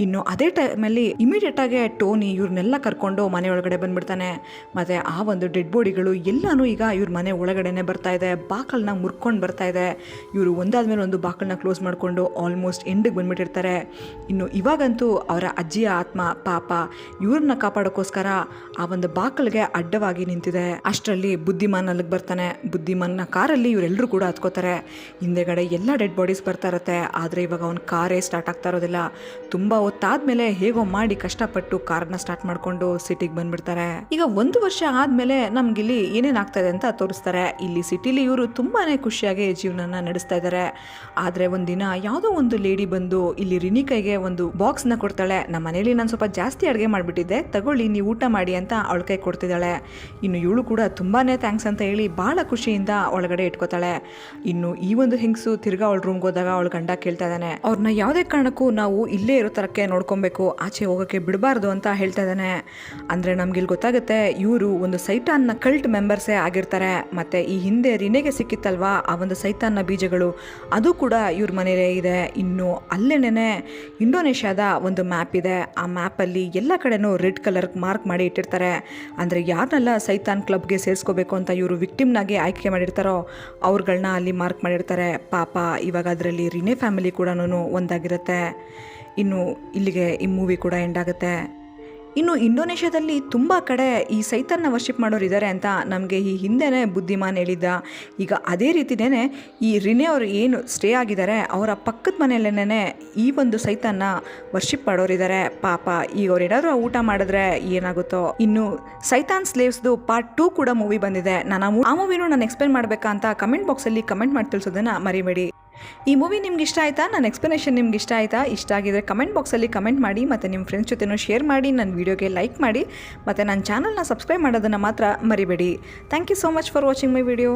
ಇನ್ನು ಅದೇ ಟೈಮಲ್ಲಿ ಇಮಿಡಿಯೇಟ್ ಆಗಿ ಟೋನಿ ಇವ್ರನ್ನೆಲ್ಲ ಕರ್ಕೊಂಡು ಮನೆ ಒಳಗಡೆ ಬಂದ್ಬಿಡ್ತಾನೆ. ಮತ್ತೆ ಆ ಒಂದು ಡೆಡ್ ಬಾಡಿಗಳು ಎಲ್ಲಾನು ಈಗ ಇವ್ರ ಮನೆ ಒಳಗಡೆನೆ ಬರ್ತಾ ಇದೆ. ಬಾಕಲ್ನ ಮುರ್ಕೊಂಡು ಬರ್ತಾ ಇದೆ. ಇವರು ಒಂದಾದ್ಮೇಲೆ ಒಂದು ಬಾಕಲನ್ನ ಕ್ಲೋಸ್ ಮಾಡಿಕೊಂಡು ಆಲ್ಮೋಸ್ಟ್ ಎಂಡಿಗೆ ಬಂದ್ಬಿಟ್ಟಿರ್ತಾರೆ. ಇನ್ನು ಇವಾಗಂತೂ ಅವರ ಅಜ್ಜಿಯ ಆತ್ಮ ಪಾಪ ಇವ್ರನ್ನ ಕಾಪಾಡೋಕ್ಕೋಸ್ಕರ ಆ ಒಂದು ಬಾಕಲ್ಗೆ ಅಡ್ಡವಾಗಿ ನಿಂತಿದೆ. ಅಷ್ಟರಲ್ಲಿ ಬುದ್ಧಿಮಾನ್ ಅಲ್ಲಿಗೆ ಬರ್ತಾನೆ. ಬುದ್ಧಿಮಾನ್ನ ಕಾರಲ್ಲಿ ಇವರೆಲ್ಲರೂ ಕೂಡ ಹತ್ಕೋತಾರೆ. ಹಿಂದೆಗಡೆ ಎಲ್ಲ ಡೆಡ್ ಬಾಡೀಸ್ ಬರ್ತಾ ಇರುತ್ತೆ. ಆದರೆ ಇವಾಗ ಅವ್ನ ಕಾರೇ ಸ್ಟಾರ್ಟ್ ಆಗ್ತಾ ಇರೋದಿಲ್ಲ. ತುಂಬ ಹೊತ್ತಾದ್ಮೇಲೆ ಹೇಗೋ ಮಾಡಿ ಕಷ್ಟಪಟ್ಟು ಕಾರನ್ನ ಸ್ಟಾರ್ಟ್ ಮಾಡಿಕೊಂಡು ಸಿಟಿಗೆ ಬಂದ್ಬಿಡ್ತಾರೆ. ಈಗ 1 ವರ್ಷ ಆದಮೇಲೆ ನಮ್ಗಿಲ್ಲಿ ಏನೇನಾಗ್ತಾ ಇದೆ ಅಂತ ತೋರಿಸ್ತಾರೆ. ಇಲ್ಲಿ ಸಿಟಿಲಿ ಇವರು ತುಂಬಾ ಖುಷಿಯಾಗಿ ಜೀವನನ ನಡೆಸ್ತಾ ಇದ್ದಾರೆ. ಆದರೆ ಒಂದಿನ ಯಾವುದೋ ಒಂದು ಲೇಡಿ ಬಂದು ಇಲ್ಲಿ ರಿನಿ ಕೈಗೆ ಒಂದು ಬಾಕ್ಸ್ನ ಕೊಡ್ತಾಳೆ. ನಮ್ಮ ಮನೇಲಿ ನಾನು ಸ್ವಲ್ಪ ಜಾಸ್ತಿ ಅಡುಗೆ ಮಾಡಿಬಿಟ್ಟಿದ್ದೆ, ತಗೊಳ್ಳಿ ನೀವು ಊಟ ಮಾಡಿ ಅಂತ ಅವಳ ಕೈ ಕೊಡ್ತಿದ್ದಾಳೆ. ಇನ್ನು ಇವಳು ಕೂಡ ತುಂಬಾ ಥ್ಯಾಂಕ್ಸ್ ಅಂತ ಹೇಳಿ ಭಾಳ ಖುಷಿಯಿಂದ ಒಳಗಡೆ ಇಟ್ಕೋತಾಳೆ. ಇನ್ನು ಈ ಒಂದು ಹೆಂಗಸು ತಿರ್ಗಾ ಅವಳ ರೂಮ್ಗೆ ಹೋದಾಗ ಅವಳ ಗಂಡ ಕೇಳ್ತಾ ಇದ್ದಾನೆ, ಅವ್ರನ್ನ ಯಾವುದೇ ಕಾರಣಕ್ಕೂ ನಾವು ಇಲ್ಲೇ ಇರೋ ಥರಕ್ಕೆ ನೋಡ್ಕೊಬೇಕು, ಆಚೆ ಹೋಗೋಕ್ಕೆ ಬಿಡಬಾರ್ದು ಅಂತ ಹೇಳ್ತಾ ಇದ್ದಾನೆ. ಅಂದರೆ ನಮ್ಗಿಲ್ಲಿ ಗೊತ್ತಾಗುತ್ತೆ ಇವರು ಒಂದು ಸೈತಾನ್ನ ಕಲ್ಟ್ ಮೆಂಬರ್ಸೇ ಆಗಿರ್ತಾರೆ. ಮತ್ತು ಈ ಹಿಂದೆ ರಿನೆಗೆ ಸಿಕ್ಕಿತ್ತಲ್ವಾ ಆ ಒಂದು ಸೈತಾನ್ನ ಬೀಜಗಳು, ಅದು ಕೂಡ ಇವ್ರ ಮನೇಲೇ ಇದೆ. ಇನ್ನು ಅಲ್ಲೇನೇ ಇಂಡೋನೇಷ್ಯಾದ ಒಂದು ಮ್ಯಾಪ್ ಇದೆ. ಆ ಮ್ಯಾಪಲ್ಲಿ ಎಲ್ಲ ಕಡೆನೂ ರೆಡ್ ಕಲರ್ ಮಾರ್ಕ್ ಮಾಡಿ ಇಟ್ಟಿರ್ತಾರೆ. ಅಂದರೆ ಯಾರನ್ನೆಲ್ಲ ಸೈತಾನ್ ಕ್ಲಬ್ಗೆ ಸೇರಿಸ್ಕೋಬೇಕು ಅಂತ ಇವರು ವಿಕ್ಟಿಮ್ನಾಗಿ ಆಯ್ಕೆ ಮಾಡಿರ್ತಾರೋ ಅವ್ರುಗಳನ್ನ ಅಲ್ಲಿ ಮಾರ್ಕ್ ಮಾಡಿರ್ತಾರೆ. ಪಾಪ ಇವಾಗ ಅದರಲ್ಲಿ ರಿನೆ ಫ್ಯಾಮಿಲಿ ಕೂಡ ಒಂದಾಗಿರುತ್ತೆ. ಇನ್ನು ಇಲ್ಲಿಗೆ ಈ ಮೂವಿ ಕೂಡ ಎಂಡ್ ಆಗುತ್ತೆ. ಇನ್ನು ಇಂಡೋನೇಷ್ಯಾದಲ್ಲಿ ತುಂಬ ಕಡೆ ಈ ಸೈತಾನ್ನ ವರ್ಷಿಪ್ ಮಾಡೋರು ಇದ್ದಾರೆ ಅಂತ ನಮಗೆ ಈ ಹಿಂದೆನೇ ಬುದ್ಧಿಮಾನ್ ಹೇಳಿದ್ದ. ಈಗ ಅದೇ ರೀತಿಯೇ ಈ ರಿನೆ ಅವರು ಏನು ಸ್ಟೇ ಆಗಿದ್ದಾರೆ ಅವರ ಪಕ್ಕದ ಮನೆಯಲ್ಲೇನೆ ಈ ಒಂದು ಸೈತಾನ್ನ ವರ್ಷಿಪ್ ಮಾಡೋರಿದ್ದಾರೆ. ಪಾಪ ಈಗ ಅವ್ರು ಏನಾದರೂ ಊಟ ಮಾಡಿದ್ರೆ ಏನಾಗುತ್ತೋ. ಇನ್ನು ಸೈತಾನ್ ಸ್ಲೇವ್ಸ್ದು ಪಾರ್ಟ್ 2 ಕೂಡ ಮೂವಿ ಬಂದಿದೆ. ನಾನು ಆ ಮೂವಿನೂ ನಾನು ಎಕ್ಸ್ಪ್ಲೇನ್ ಮಾಡಬೇಕಾ ಅಂತ ಕಮೆಂಟ್ ಬಾಕ್ಸಲ್ಲಿ ಕಮೆಂಟ್ ಮಾಡಿ ತಿಳಿಸೋದನ್ನು ಮರಿಬೇಡಿ. ಈ ಮೂವಿ ನಿಮ್ಗೆ ಇಷ್ಟ ಆಯಿತಾ? ನನ್ನ ಎಕ್ಸ್ಪ್ಲನೇಷನ್ ನಿಮ್ಗೆ ಇಷ್ಟ ಆಯಿತಾ? ಇಷ್ಟ ಆಗಿದ್ರೆ ಕಮೆಂಟ್ ಬಾಕ್ಸಲ್ಲಿ ಕಮೆಂಟ್ ಮಾಡಿ, ಮತ್ತು ನಿಮ್ಮ ಫ್ರೆಂಡ್ಸ್ ಜೊತೆನೂ ಶೇರ್ ಮಾಡಿ, ನನ್ನ ವೀಡಿಯೋಗೆ ಲೈಕ್ ಮಾಡಿ, ಮತ್ತು ನನ್ನ ಚಾನಲ್ನ ಸಬ್ಸ್ಕ್ರೈಬ್ ಮಾಡೋದನ್ನು ಮಾತ್ರ ಮರಿಬೇಡಿ. Thank you so much for watching my video.